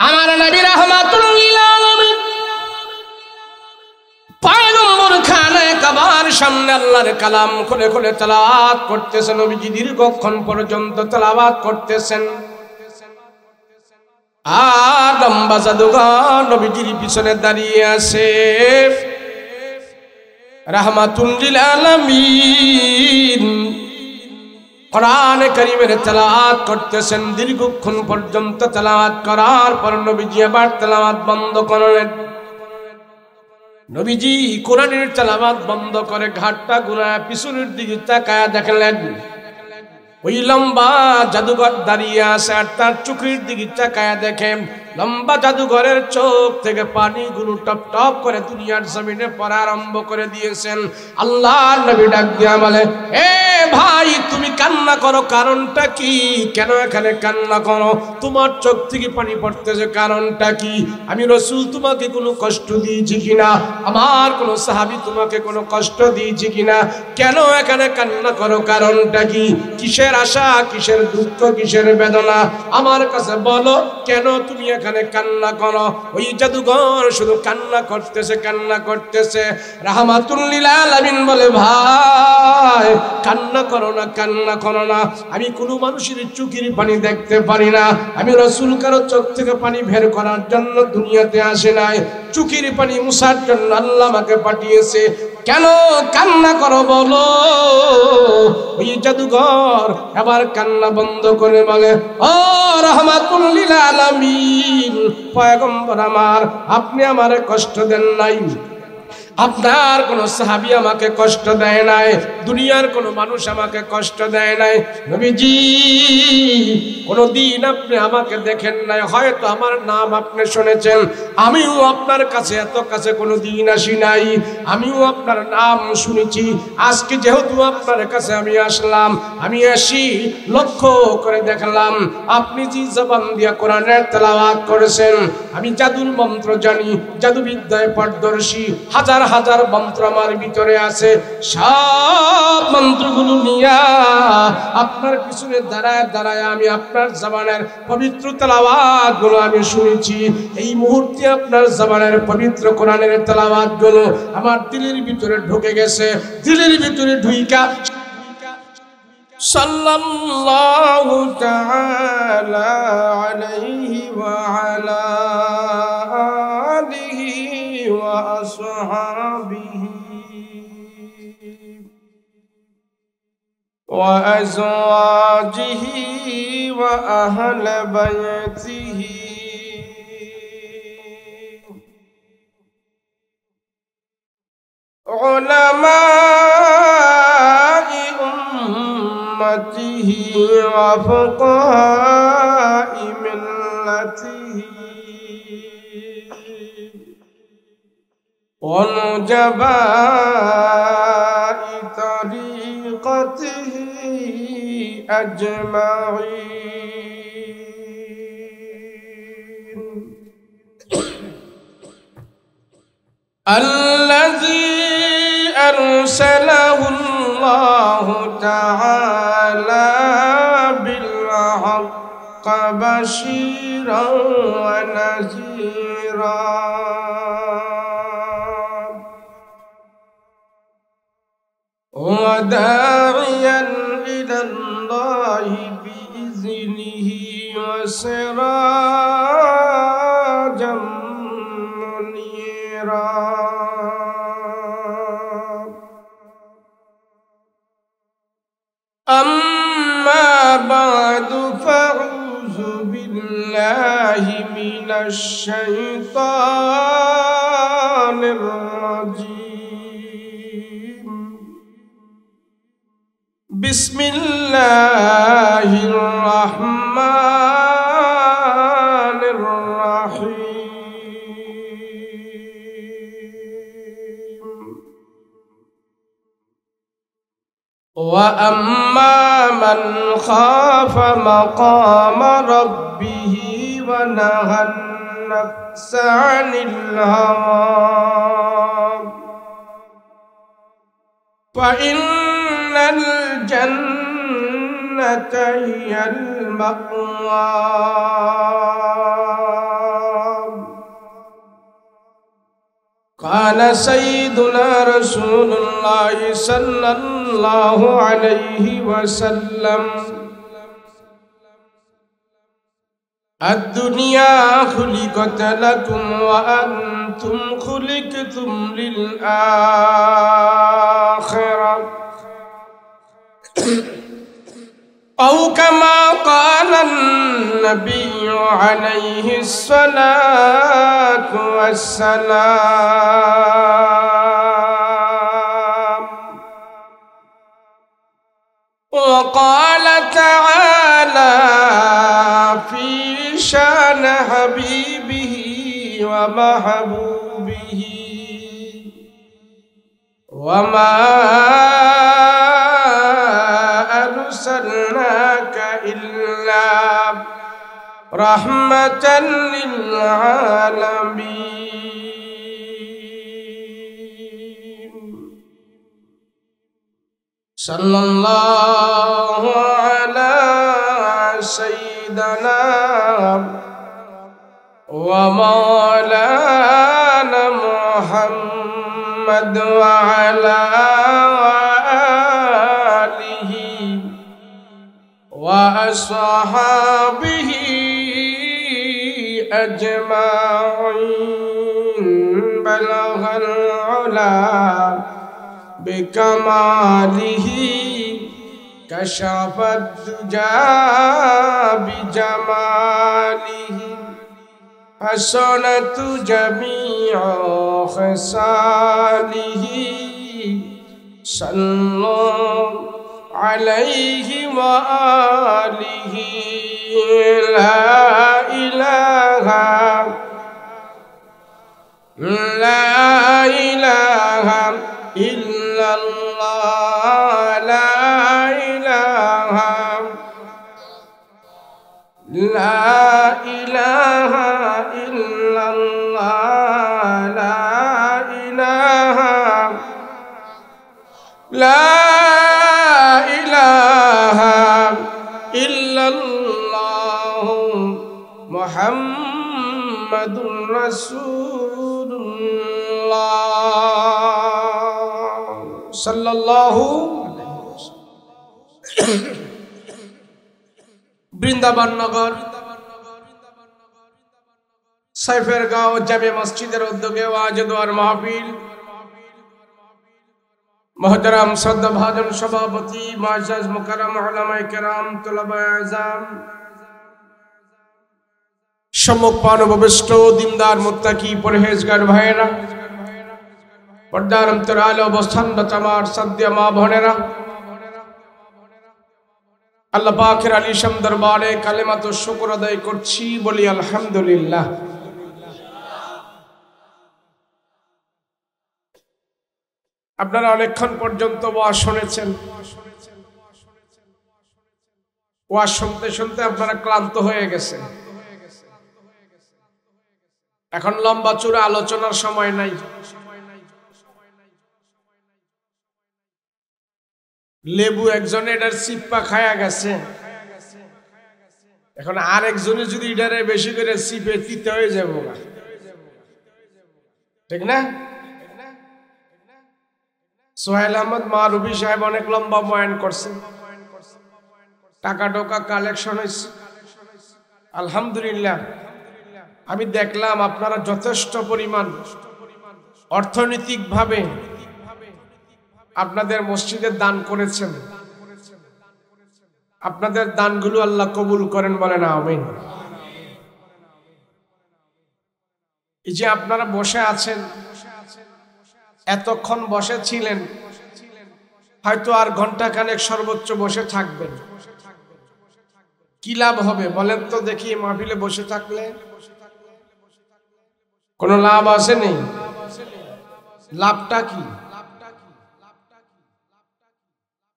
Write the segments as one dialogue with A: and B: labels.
A: আমার নবী রাহমাতুল লিল আলামিন পয়গম্বর খানে কাবার সামনে আল্লাহর কালাম খুলে খুলে তেলাওয়াত করতেছেন। নবীজি দীর্ঘক্ষণ পর্যন্ত তেলাওয়াত করতেছেন। আর লম্বা জাদুঘর নবীজির পিছনে দাঁড়িয়ে আছে। রাহমাতুল লিল আলামিন কোরআনে কারীমের তেলাওয়াত করতেছেন। দীর্ঘক্ষণ পর্যন্ত তেলাওয়াত করার পর নবীজি আবার তেলাওয়াত বন্ধ করলেন। নবীজি কোরআনের তেলাওয়াত বন্ধ করে ঘাটটা ঘুরায় পিছনের দিকে তাকায় দেখলেন ওই লম্বা জাদুঘর দাঁড়িয়ে আছে। আর তার চোখের দিকে তাকায় দেখেন লম্বা জাদুঘরের চোখ থেকে পানিগুলো টপ টপ করে দুনিয়ার জমিনে পড়া আরম্ভ করে দিয়েছেন। আল্লাহর নবী ডাক দিয়া বলে, এ ভাই তুমি কান্না করো, কারণটা কি? কেন এখানে কান্না করো? তোমার চোখ থেকে পানি পড়তেছে, কারণটা কি? আমি রাসূল তোমাকে কোনো কষ্ট দিয়েছি কিনা? আমার কোনো সাহাবী তোমাকে কোনো কষ্ট দিয়েছি কিনা? কেন এখানে কান্না করো? কারণটা কি? কিসের আশা, কিসের দুঃখ, কিসের বেদনা? আমার কাছে বলো, কেন তুমি এখানে কান্না করো? ওই জাদুঘর শুধু কান্না করতেছে, কান্না করতেছে। রাহমাতুল লিল আলামিন বলে, ভাই কান্না করো না, কান্না করো না। আমি কোনো মানুষের চোখের পানি দেখতে পারি না। আমি রাসূল কারো চোখ থেকে পানি বের করার জন্য দুনিয়াতে আসে নাই। চোখের পানি মুছার জন্য আল্লাহ আমাকে পাঠিয়েছে। কেন কান্না করো বলো? ওই জাদুঘর আবার কান্না বন্ধ করে বলে, ও রাহমাতুল লিল আলামিন পয়গম্বর আমার, আপনি আমারে কষ্ট দেন নাই, আপনার কোন সাহাবী আমাকে কষ্ট দেয় নাই, দুনিয়ার কোন মানুষ আমাকে কষ্ট দেয় নাই। নবীজি কোনদিন আপনি আমাকে দেখেন নাই, হয়তো আমার নাম আপনি শুনেছেন। আমিও আপনার কাছে এত কাছে কোনদিন আসি নাই, আমিও আপনার নাম শুনেছি। আজকে যেহেতু আপনার কাছে আমি আসলাম, আমি আসি লক্ষ্য করে দেখলাম আপনি যে জবান দিয়া কোরআনের তেলাওয়াত করেছেন। আমি জাদুর মন্ত্র জানি, জাদুবিদ্যায় পারদর্শী, হাজার হাজার মন্ত্র আমার ভিতরে আছে। সব মন্ত্রগুলো নিয়া আপনার পিছনে দাঁড়ায় দাঁড়ায় আমি আপনার জবানের পবিত্র তেলাওয়াত গুলো আমি শুনেছি। এই মুহূর্তে আপনার জবানের পবিত্র কোরআনের তেলাওয়াত গুলো আমার দিলের ভিতরে ঢুকে গেছে। দিলের ভিতরে ঢুইকা সাল্লাল্লাহু তাআলা আলাইহি ওয়া আলা وأصحابه وأزواجه وأهل بيته علماء أمته وفقهاء ملته ونجباء طريقته أجمعين الذي أرسله الله تعالى بالحق بشيرا ونذيرا وداعيا إلى الله بإذنه وسراجا منيرا أما بعد فأعوذ بالله من الشيطان الرجيم بسم الله الرحمن الرحيم وأما من خاف مقام ربه ونهى النفس عن الهوى فإن الجنة هي المأوى قال سيدنا رسول الله صلى الله عليه وسلم الدنيا خلقت لكم وأنتم خلقتم للآخرة أو كما قال النبي عليه الصلاة والسلام وقال تعالى في شان حبيبه ومحبوبه وما أرسلناك إلا رحمة للعالمين صلى الله على سيدنا ومولانا محمد وعلى آله وأصحابه أجمعين بلغ العلا بكماله كشف الدجى بجماله حسنت جميع خصاله صلوا عليه وآله لا إله إلا الله لا إله إلا الله لا إله إلا الله محمد رسول الله صلى الله বৃন্দাবন নগর সাইফের গাঁও জামে মসজিদের উদ্যোগে ওয়াজ দোয়ার মাহফিল মোহতারাম শ্রদ্ধাভাজন সভাপতি মুআজ্জাজ মুকাররম উলামায়ে কেরাম তুলাবায়ে আযম সম্মুখপান উপবিষ্ট দিনদার মুত্তাকি পরহেজগার ভাইয়েরা পর্দার অন্তরালে অবস্থানরত আমার শ্রদ্ধেয় মা বোনেরা আল্লাহ পাকের আলিশান দরবারে কালেমাত শুকর আদায় করছি বলি আলহামদুলিল্লাহ। আপনারা অনেকক্ষণ পর্যন্ত ওয়াজ শুনেছেন, ওয়াজ শুনতে শুনতে আপনারা ক্লান্ত হয়ে গেছেন। এখন লম্বা চূড়া আলোচনার সময় নাই। লেবু একজনে এটার চিপ্পা খায়া গেছে, এখন আর একজনে যদি এটারে বেশি করে চিপে তিতে হয়ে যাবো, ঠিক না? সোহেল আহমদ মারুফি সাহেব অনেক লম্বা বয়ান করছে, টাকা টোকা কালেকশন হয়েছে আলহামদুলিল্লাহ। আমি দেখলাম আপনারা যথেষ্ট পরিমাণ অর্থনৈতিক ভাবে আপনাদের মসজিদে দান করেছেন। আপনাদের দানগুলো আল্লাহ কবুল করেন, বলেন আমিন। এই যে আপনারা বসে আছেন, এতক্ষণ বসে ছিলেন, হয়তো আর ঘন্টা খানেক সর্বোচ্চ বসে থাকবেন। কি লাভ হবে বলেন তো দেখি? মাহফিলে বসে থাকলে কোনো লাভ আছে? নেই। লাভটা কি?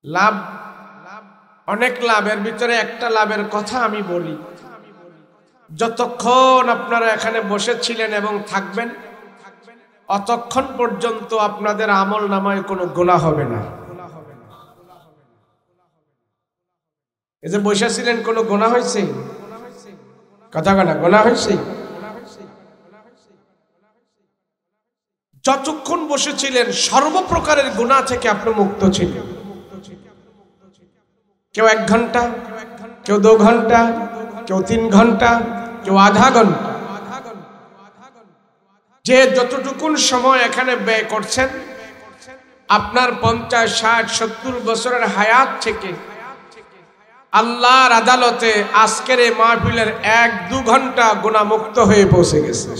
A: লাভ অনেক লাভের ভিতরে একটা লাভের কথা আমি বলি। যতক্ষণ আপনারা এখানে বসেছিলেন এবং থাকবেন, অতক্ষণ পর্যন্ত আপনাদের আমল নামায় কোনো গুনাহ হবে না। এই যে বসেছিলেন, কোনো গুনাহ হয়েছে? কথা বলা গুনাহ হয়েছে? যতক্ষণ বসেছিলেন সর্বপ্রকারের গুনাহ থেকে আপনি মুক্ত ছিলেন। কেউ 1 ঘন্টা, কেউ 2 ঘন্টা, কেউ 3 ঘন্টা, কেউ আধা ঘন্টা, যে যতটুকুন সময় এখানে ব্যয় করছেন আপনার 50, 60, 70 বছরের হায়াত থেকে আল্লাহর আদালতে আজকের এই মাহফিলের 1-2 ঘন্টা গুনাহমুক্ত হয়ে পৌঁছে গেছে।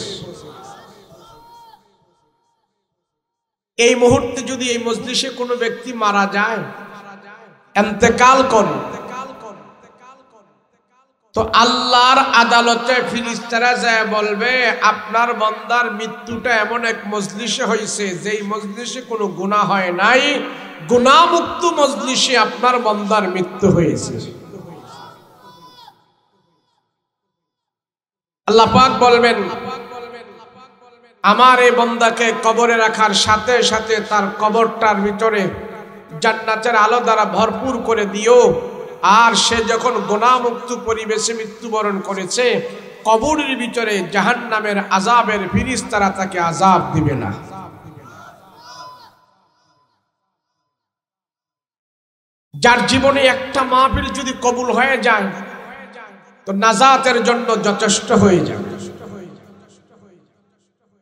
A: এই মুহূর্তে যদি এই মজলিসে কোনো ব্যক্তি মারা যায়, ইন্তেকাল করে, তো আল্লাহর আদালতে ফেরেশতারা যায় বলবে আপনার বান্দার মৃত্যুটা এমন এক মজলিসে হয়েছে যেই মজলিসে কোনো গুনাহ হয় নাই, গুনাহমুক্ত মজলিসে আপনার বান্দার মৃত্যু হয়েছে। আল্লাহ পাক বলবেন আমার এই বান্দাকে কবরে রাখার সাথে সাথে তার কবরটার ভিতরে জান্নাতের আলো দ্বারা ভরপুর করে দিও। আর সে যখন গুনাহমুক্ত পরিবেশে মৃত্যুবরণ করেছে, কবরের ভিতরে জাহান্নামের আযাবের ফেরেশতারা তাকে আযাব দিবে না। যার জীবনে একটা মাহফিল যদি কবুল হয়ে যায় তো নাজাতের জন্য যথেষ্ট হয়ে যাবে।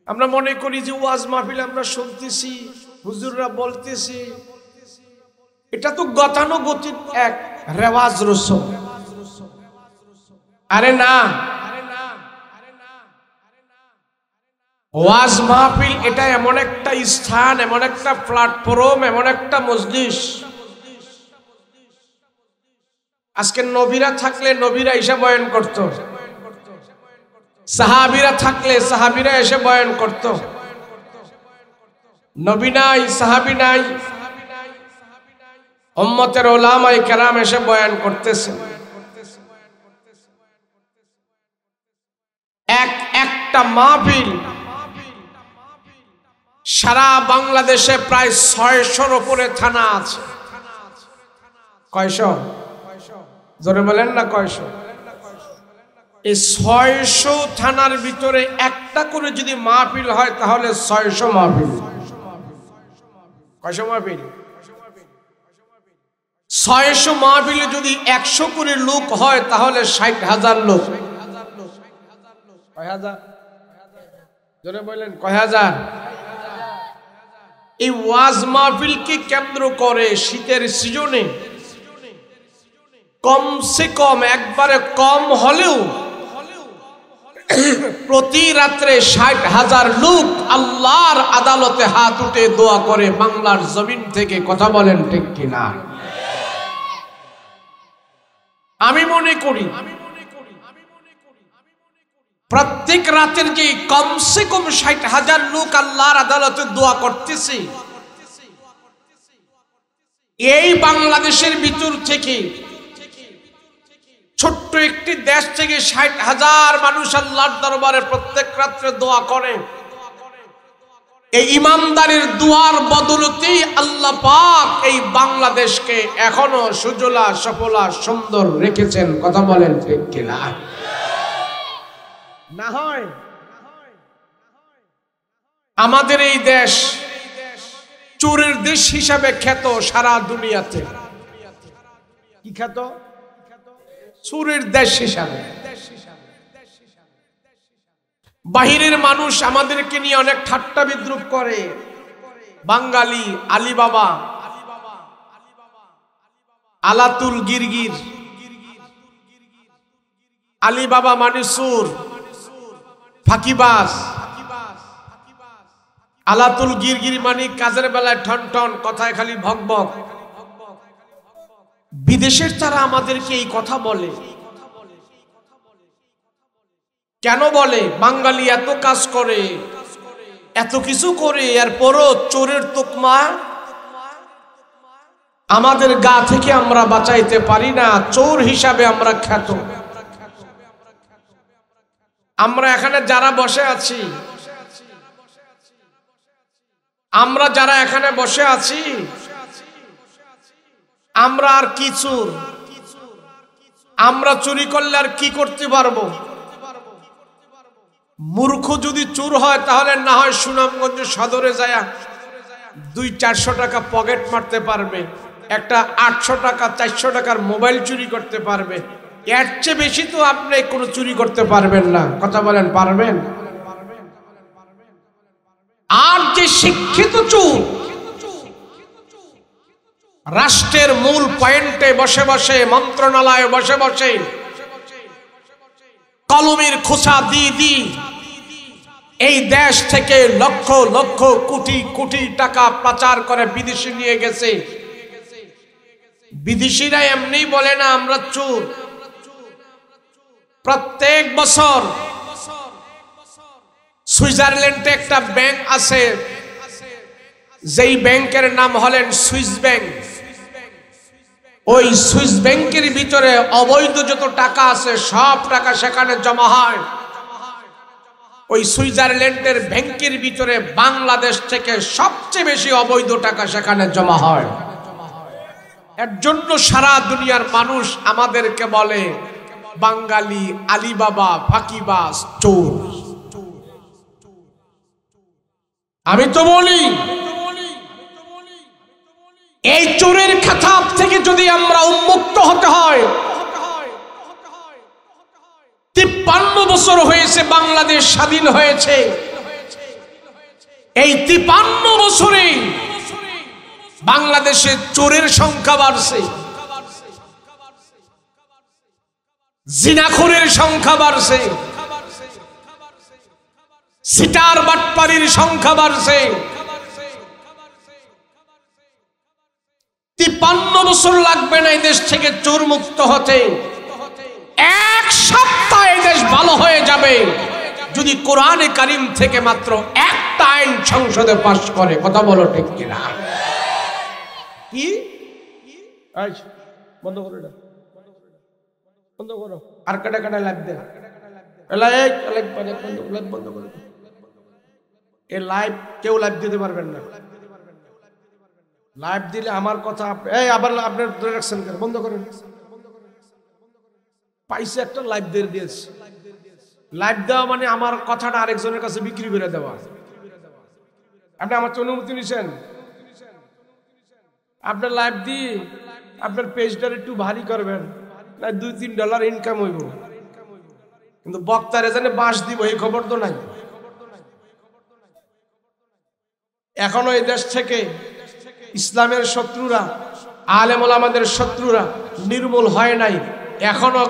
A: আমরা মনে করি যে ওয়াজ মাহফিল আমরা শুনতেছি, হুজুররা বলতেছি, এটা তো গতানুগতিক এক রেওয়াজ রসম। আরে না, ওয়াজ মাহফিল এটা এমন একটা স্থান, এমন একটা প্ল্যাটফর্ম, এমন একটা মজলিস। আজকে নবীরা থাকলে নবীরা এসে বয়ান করত, সাহাবীরা থাকলে সাহাবীরা এসে বয়ান করত। নবী নাই, সাহাবী নাই, উম্মতের উলামায়ে কেরাম এসে বয়ান করতেছে। একটা মাহফিল সারা বাংলাদেশে প্রায় 600-র উপরে থানা আছে। কয়শো? জোরে বলেন না কয়শো? এই 600 থানার ভিতরে একটা করে যদি মাহফিল হয় তাহলে 600 মাহফিল। কয়শো মাহফিল? 600 মাহফিলে যদি 100 করে লোক হয় তাহলে 60,000 লোক। কয় হাজার? জোরে বলেন কয় হাজার? এই ওয়াজ মাহফিলকে কেন্দ্র করে শীতের সিজনে কমসে কম, একবারে কম হলেও প্রতি রাত্রে 60,000 লোক আল্লাহর আদালতে হাত উঠে দোয়া করে বাংলার জমিন থেকে। কথা বলেন ঠিক কিনা? আমি মনে করি প্রত্যেক রাতের যে কমসে কম 60,000 লোক আল্লাহর আদালতে দোয়া করতেছে, এই বাংলাদেশের ভিতর থেকে ছোট্ট একটি দেশ থেকে 60,000 মানুষ আল্লাহর দরবারে প্রত্যেক রাত্রে দোয়া করে। এই ইমানদারের দোয়ার বদলতেই আল্লাহ পাক এই বাংলাদেশকে এখনো সুজলা সফলা সুন্দর রেখেছেন। কথা বলেন ঠিক কিনা? না হয় আমাদের এই দেশ চোরের দেশ হিসাবে খ্যাত সারা দুনিয়াতে। কি খ্যাত? চোরের দেশ হিসাবে। বাহিরের মানুষ আমাদেরকে নিয়ে অনেক ঠাট্টা বিদ্রুপ করে। বাঙালি, আলিবাবা, আলাতুল গিরগির। আলিবাবা মানে চোর, ফাঁকিবাজ। আলাতুল গিরগির মানে কাজের বেলায় ঠন ঠন, কথায় খালি ভক ভক। বিদেশের তারা আমাদেরকে এই কথা বলে। কেন বলে? বাঙালি এত কাজ করে, এত কিছু করে, এরপরও চোরের তোকমা আমাদের গা থেকে আমরা বাঁচাইতে পারি না। চোর হিসাবে আমরা খ্যাত। আমরা এখানে যারা বসে আছি, আমরা যারা এখানে বসে আছি, আমরা আর কি চোর? আমরা চুরি করলে আর কি করতে পারবো? মূর্খ যদি চোর হয় তাহলে না হয় সুনামগঞ্জ সদরে যায় 200-400 টাকা পকেট মারতে পারবে, একটা 800 টাকা 400 টাকার মোবাইল চুরি করতে পারবে। এর চেয়ে বেশি তো আপনি কোনো চুরি করতে পারবেন না। কথা বলেন, পারবেন? আর যে শিক্ষিত চোর রাষ্ট্রের মূল পয়েন্টে বসে বসে, মন্ত্রণালয়ে বসে বসে কলমের খোঁচা দিয়ে এই দেশ থেকে লক্ষ লক্ষ কোটি কোটি টাকা পাচার করে বিদেশে নিয়ে গেছে। বিদেশিরা এমনি বলে না আমরা চোর। প্রত্যেক বছর সুইজারল্যান্ডে একটা ব্যাংক আছে, যেই ব্যাংকের নাম হলেন সুইস ব্যাংক। ওই সুইস ব্যাংকের ভিতরে অবৈধ যত টাকা আছে সব টাকা সেখানে জমা হয়। ওই সুইজারল্যান্ডের ব্যাংকের ভিতরে বাংলাদেশ থেকে সবচেয়ে বেশি অবৈধ টাকা সেখানে জমা হয়। এর জন্য সারা দুনিয়ার মানুষ আমাদেরকে বলে বাঙালি, আলিবাবা, ফাঁকিবাজ, চোর। আমি তো বলি এই চোরের খেতাব থেকে যদি আমরা উন্মুক্ত হতে হয়, 53 বছর হয়েছে বাংলাদেশ স্বাধীন হয়েছে। এই 53 বছরে বাংলাদেশে চোরের সংখ্যা বাড়ছে, জিনাখোরের সংখ্যা বাড়ছে, সিটার বাটপাড়ির সংখ্যা বাড়ছে। 53 বছর লাগবে না এই দেশ থেকে চোর মুক্ত হতে। 1 সপ্তাহে দেশ ভালো হয়ে যাবে যদি কোরআনে কারীম থেকে মাত্র একটা আইন সংসদে পাস করে। কথা বলো ঠিক কিনা? কি বন্ধ করো, এটা বন্ধ করো। আর কাটা কাটা লাইভ দে, বন্ধ করো। এই লাইভ কেউ লাইভ দিতে পারবেন না। লাইভ দিলে আমার কথা আবার আপনার ধরে রাখছেন কেন? বন্ধ করেন। পাইছে একটা লাইভ দিয়ে দিয়েছে। লাইভ দেওয়া মানে আমার কথাটা আরেকজনের কাছে বিক্রি করে দেওয়া। আপনি আমার তো অনুমতি নিছেন? আপনার লাইভ দিয়ে আপনার পেজটার একটু ভারী করবেন, না $2-3 ইনকাম হইব, কিন্তু বক্তারে জানে বাঁশ দিব এই খবর তো নাই। এখনো এই দেশ থেকে ইসলামের শত্রুরা, আলেম ওলামাদের শত্রুরা নির্মূল হয় নাই। এখনো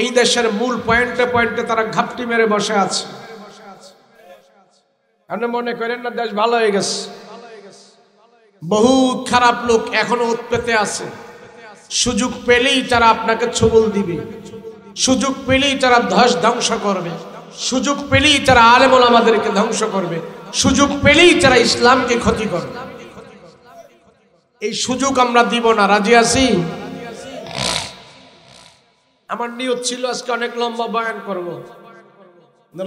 A: এই দেশের মূল পয়েন্টে পয়েন্টে তারা ঘাপটি মেরে বসে আছে। আপনি মনে করেন না দেশ ভালো হয়ে গেছে? বহুত খারাপ লোক এখনো উৎপেতে আছে। সুযোগ পেলেই তারা আপনাকে ছবল দিবে, সুযোগ পেলেই তারা ধ্বংস করবে, সুযোগ পেলেই তারা আলেম ওলামাদেরকে ধ্বংস করবে, সুযোগ পেলেই তারা ইসলামকে ক্ষতি করবে। এই সুযোগ আমরা দিব না। রাজি আছি? আমার নিয়ত ছিল আজকে অনেক লম্বা বয়ান করব,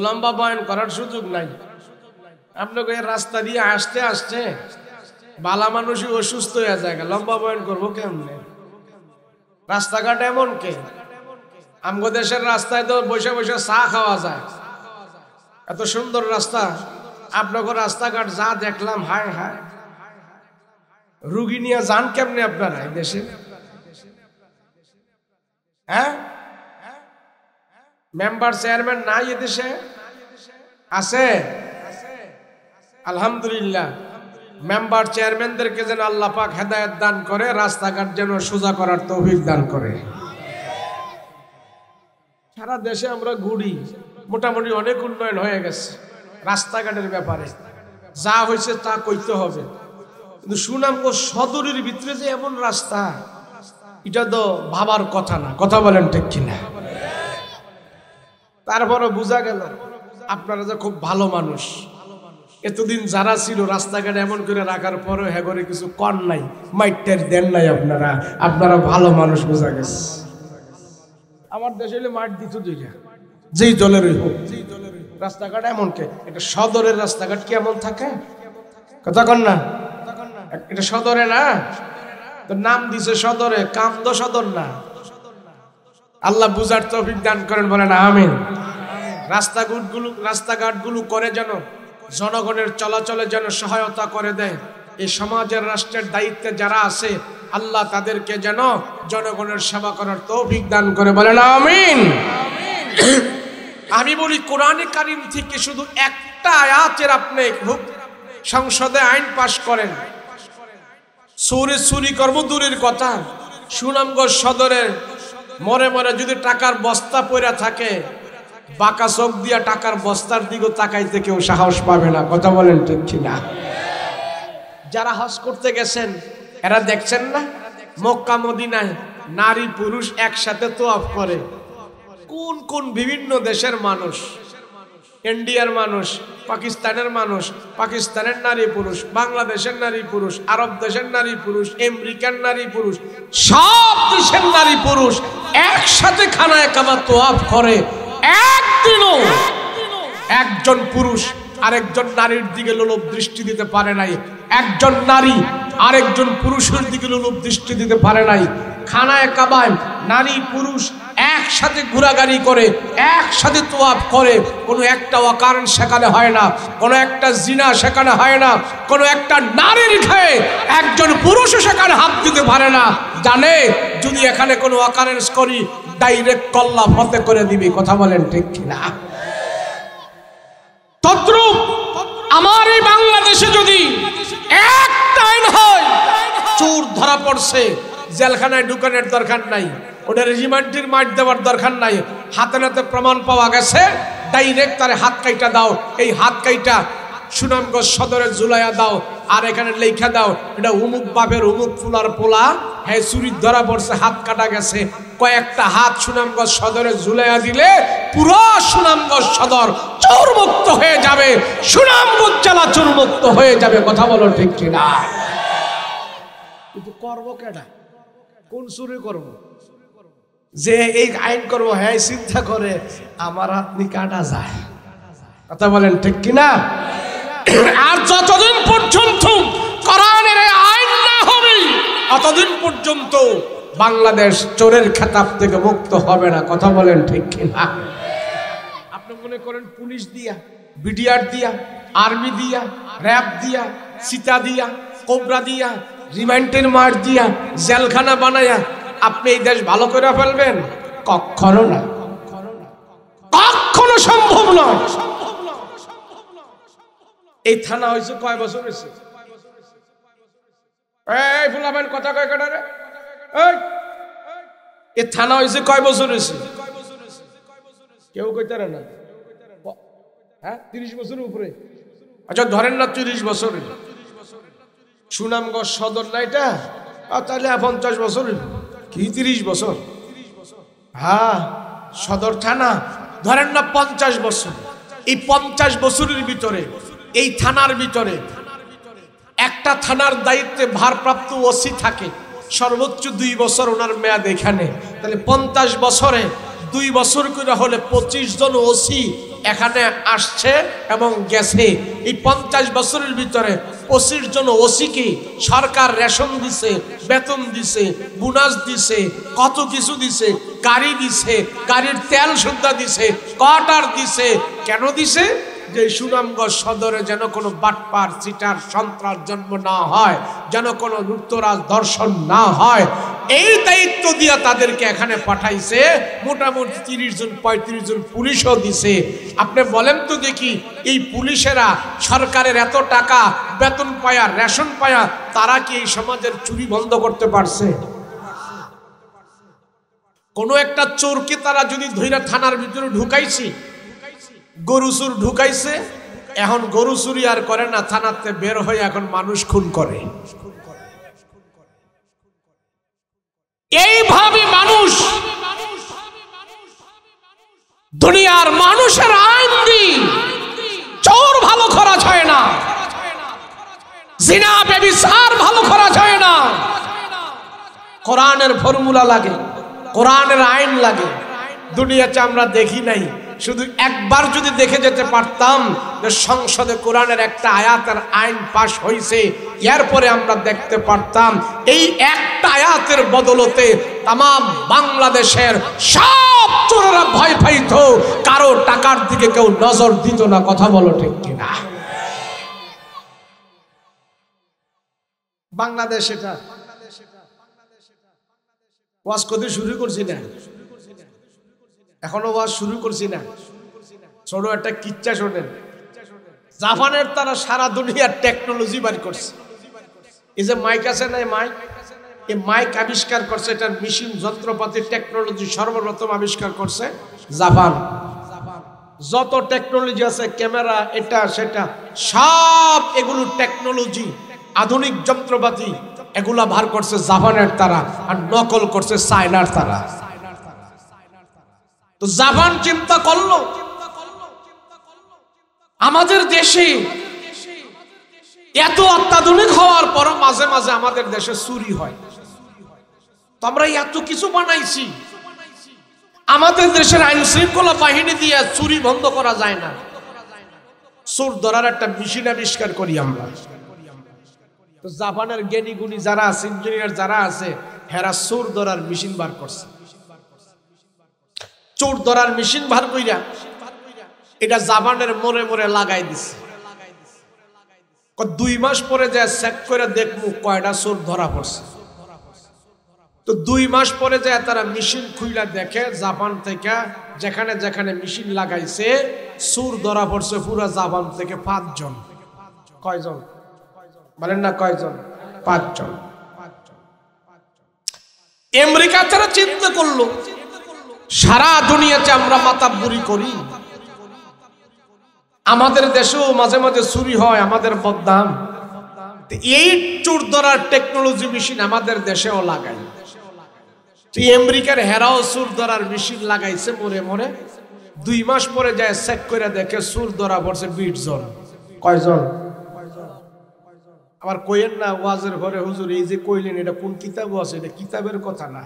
A: লম্বা বয়ান করার সুযোগ নাই। আপনাকে রাস্তা দিয়ে আসতে আসতে বালা মানুষই অসুস্থ হয়ে যায়, লম্বা বয়ান করবো কেমনে? রাস্তাঘাট এমন কে আমগো দেশের রাস্তায় তো বসে বসে চা খাওয়া যায়, এত সুন্দর রাস্তা। আপনাকে রাস্তাঘাট যা দেখলাম, হায় হায়, রুগী নিয়ে যান কেমনে আপনারা এই দেশে? হ্যাঁ, মেম্বার চেয়ারম্যান নাই এদেশে? আছে আলহামদুলিল্লাহ। মেম্বার চেয়ারম্যানদেরকে যেন আল্লাহ পাক হেদায়েত দান করে, রাস্তাঘাট যেন সোজা করার তৌফিক দান করে। সারা দেশে আমরা ঘুরি, মোটামুটি অনেক উন্নয়ন হয়ে গেছে রাস্তাঘাটের ব্যাপারে। যা হয়েছে তা কইতে হবে, কিন্তু সুনামগঞ্জ সদরের ভিতরে যে এমন রাস্তা, এটা তো ভাবার কথা না। কথা বলেন ঠিক কিনা? তারপরে বোঝা গেল আপনারা যে খুব ভালো মানুষ। এতদিন যারা ছিল রাস্তাঘাটে এমন করে রাখার পরে হ্যাঁ করে কিছু কর নাই, মাইটের দেন নাই, আপনারা আপনারা ভালো মানুষ। বোঝা গেছে আমার দেশে হলে মাঠ দিত দুইটা, যেই দলেরই হোক। রাস্তাঘাট এমন কে? এটা সদরের রাস্তাঘাট কি এমন থাকে? কথা কন না, এটা সদরে না, তো নাম দিছে সদরে, কাম তো সদর না। আল্লাহ বুঝার তৌফিক দান করেন, বলেন আমিন। রাস্তাঘাটগুলো করে যেন জনগণের চলাচলে যেন সহায়তা করে দেয়। এই সমাজের রাষ্ট্রের দায়িত্বে যারা আছে আল্লাহ তাদেরকে যেন জনগণের সেবা করার তৌফিক দান করে, বলেন আমিন। আমি বলি কোরআনে কারীম থেকে শুধু একটা আয়াতের আপনি সংসদে আইন পাশ করেন, চুরি কর্ম দূরের কথা, সুনামগঞ্জ সদরের মরে মরে যদি টাকার বস্তা পড়ে থাকে, বাঁকা চোখ দিয়া টাকার বস্তার দিকে তাকাইতে কেউ সাহস পাবে না, কথা বলেন ঠিক কিনা? যারা হজ করতে গেছেন এরা দেখছেন না মক্কা মদিনায় নারী পুরুষ একসাথে তোয়াফ করে। কোন কোন বিভিন্ন দেশের মানুষ, ইন্ডিয়ার মানুষ, পাকিস্তানের মানুষ, পাকিস্তানের নারী পুরুষ, বাংলাদেশের নারী পুরুষ, আরব দেশের নারী পুরুষ, আমেরিকার নারী পুরুষ, সব দেশের নারী পুরুষ একসাথে খানায় কাবা তোয়াফ করে। একদিনও একজন পুরুষ আরেকজন নারীর দিকে লোলুপ দৃষ্টি দিতে পারে নাই, একজন নারী আরেকজন পুরুষের দিকে লোলুপ দৃষ্টি দিতে পারে নাই। খানায় কাবায় নারী পুরুষ একসাথে ঘোরাঘুরি করে, একসাথে তোয়াফ করে। কোনো একটা অকারণ সেখানে হয় না, কোনো একটা জিনা সেখানে হয় না, কোনো একটা নারীর গায়ে একজন পুরুষও সেখানে হাত দিতে পারে না। জানে যদি এখানে কোনো অকারেন্স করি ডাইরেক্ট কল্লা ফতে করে দিবি, কথা বলেন ঠিক কিনা? তদ্রূপ আমার এই বাংলাদেশে যদি একটা আইন হয়, চোর ধরা পড়ছে জেলখানায় ঢুকানোর দরকার নাই, ওটা রিমান্ডের মার দেওয়ার দরকার নাই, হাতে নাতে প্রমাণ পাওয়া গেছে, ডাইরেক্ট তারে হাত কাইটা দাও। এই হাত কাইটা সুনামগঞ্জ সদরে ঝুলাইয়া দাও, আর এখানে লেখা দাও এটা উমুক বাপের উমুক ফুলার পোলা, হ্যাঁ চুরির ধরা পড়ছে, হাত কাটা গেছে। কয়েকটা হাত সুনামগঞ্জ সদরে ঝুলাইয়া দিলে পুরো সুনামগঞ্জ সদর চোরমুক্ত হয়ে যাবে, সুনামগঞ্জ জেলা চোরমুক্ত হয়ে যাবে, কথা বলো ঠিক কিনা? কিন্তু করবো কেডা? কোন চুরি করবো? যে এই আইন করবো হ্যাঁ চিন্তা করে আমার হাত নি কাটা যায়, কথা বলেন ঠিক কিনা? আর যতদিন পর্যন্ত কোরআনের আইন না হবে ততদিন পর্যন্ত বাংলাদেশ চোরের খেতাব থেকে মুক্ত হবে না, কথা বলেন ঠিক কিনা? আপনি মনে করেন পুলিশ দিয়া, বিডিআর দিয়া, আর্মি দিয়া, র্যাব দিয়া, সীতা দিয়া, কোবরা দিয়া, রিমান্ডের মার দিয়া, জেলখানা বানায়া আপনি এই দেশ ভালো করে ফেলবেন? কখনো না, কখনো সম্ভব নয়। এই থানা হয়েছে কয় বছর হয়েছে? এই ফুলাবেন কথা কয় কাটারে, এই থানা হয়েছে কয় বছর হয়েছে? কেউ কইতারে না। হ্যাঁ 30 বছরের উপরে। আচ্ছা ধরেন না 30 বছর। সুনামগঞ্জ সদর না এটা, তাহলে 50 বছর কি 30 বছর? হ্যাঁ সদর থানা ধরেন না 50 বছর। এই 50 বছরের ভিতরে এই থানার ভিতরে একটা থানার দায়িত্বে ভারপ্রাপ্ত ওসি থাকে, সর্বোচ্চ 2 বছর ওনার মেয়াদ এখানে। তাহলে 50 বছরে 2 বছর করে হলে 25 জন ওসি এখানে আসছে এবং গেছে। এই 50 বছরের ভিতরে 25 জন ওসিকে সরকার রেশন দিছে, বেতন দিছে, বোনাস দিছে, কত কিছু দিছে, গাড়ি দিছে, গাড়ির তেল সুদ্ধা দিছে, কোয়ার্টার দিছে। কেন দিছে? যে সুনামগঞ্জ সদরে যেন কোনো বাটপার চিটার সন্ত্রাস জন্ম না হয়, যেন কোনো লুটতরাজ দর্শন না হয়, এই দায়িত্ব দিয়া তাদেরকে এখানে পাঠাইছে। মোটামুটি 30 জন 35 জন পুলিশও দিছে। আপনি বলেন তো দেখি, এই পুলিশেরা সরকারের এত টাকা বেতন পায়া, রেশন পায়া, তারা কি এই সমাজের চুরি বন্ধ করতে পারছে? কোনো একটা চোরকে তারা যদি ধইরা থানার ভিতরে ঢুকাইছি, গরু চুর ঢুকাইছে, এখন গরু চুরি আর করে না, থানাতে বের হয়ে এখন মানুষ খুন করে। এইভাবে মানুষ দুনিয়ার মানুষের আইন দি চোর ভালো করা যায় না, জিনা ব্যভিচার ভালো করা যায় না। কোরআনের ফর্মুলা লাগে, কোরআনের আইন লাগে। দুনিয়াতে আমরা দেখি নাই শুধু একবার যদি দেখে যেতে পারতাম যে সংসদে কোরআনের একটা আয়াতের আইন পাশ হয়েছে, এরপরে আমরা দেখতে পারতাম এই একটা আয়াতের বদলতে তামাম বাংলাদেশের সব চোরেরা ভয় পাইত, কারো টাকার দিকে কেউ নজর দিত না। কথা বলো ঠিক কিনা? বাংলাদেশ এটা ওয়াজ করতে শুরু করছি না, এখনো ওয়াজ শুরু করছি না। ছোট একটা কিচ্ছা শোনেন। জাপানের তারা সারা দুনিয়ার টেকনোলজি বার করছে। এই যে মাইক আছে না, মাইক, এই মাইক আবিষ্কার করছে, এটার মেশিন যন্ত্রপাতি টেকনোলজি সর্বপ্রথম আবিষ্কার করছে জাপান। যত টেকনোলজি আছে, ক্যামেরা, এটা সেটা, সব এগুলো টেকনোলজি, আধুনিক যন্ত্রপাতি, এগুলা বার করছে জাপানের তারা, আর নকল করছে চায়নার তারা। তো জাপান চিন্তা করলো আমাদের দেশে এত অত্যাধুনিক হওয়ার পর মাঝে মাঝে আমাদের দেশে চুরি হয়, তো আমরা এত কিছু বানাইছি, আমাদের দেশের আইন শৃঙ্খলা বাহিনী দিয়ে চুরি বন্ধ করা যায় না, চোর ধরার একটা মেশিন আবিষ্কার করি আমরা। তো জাপানের জ্ঞানী গুণী যারা আছে, ইঞ্জিনিয়ার যারা আছে, হেরা চোর ধরার মেশিন বার করছে। চোর ধরার মেশিন বার কইরা এটা জাপানের মোড়ে মোড়ে লাগাই দিছে। 2 মাস পরে যায় চেক করে দেখবো কয়টা চোর ধরা পড়ছে। তো 2 মাস পরে যায় তারা মেশিন খুইলা দেখে, জাপান থেকে যেখানে যেখানে মেশিন লাগাইছে চোর ধরা পড়ছে পুরা জাপান থেকে 5 জন। কয়জন বলেন না? কয়জন? 5 জন। আমেরিকা তারা চিন্তা করলো সারা দুনিয়াতে আমরা মাতাব্বুরি করি, আমাদের দেশেও মাঝে মাঝে চুরি হয়, আমাদের বদনাম, এই চোর ধরার টেকনোলজি মেশিন আমাদের দেশেও লাগাই। আমেরিকার হেরাও চোর ধরার মেশিন লাগাইছে মোড়ে মোড়ে। 2 মাস পরে যায় চেক করে দেখে চোর ধরা পড়ছে 20 জন। কয়জন? আবার কইেন না ওয়াজের ঘরে, হুজুর এই যে কইলেন এটা কোন কিতাবও আছে? এটা কিতাবের কথা না,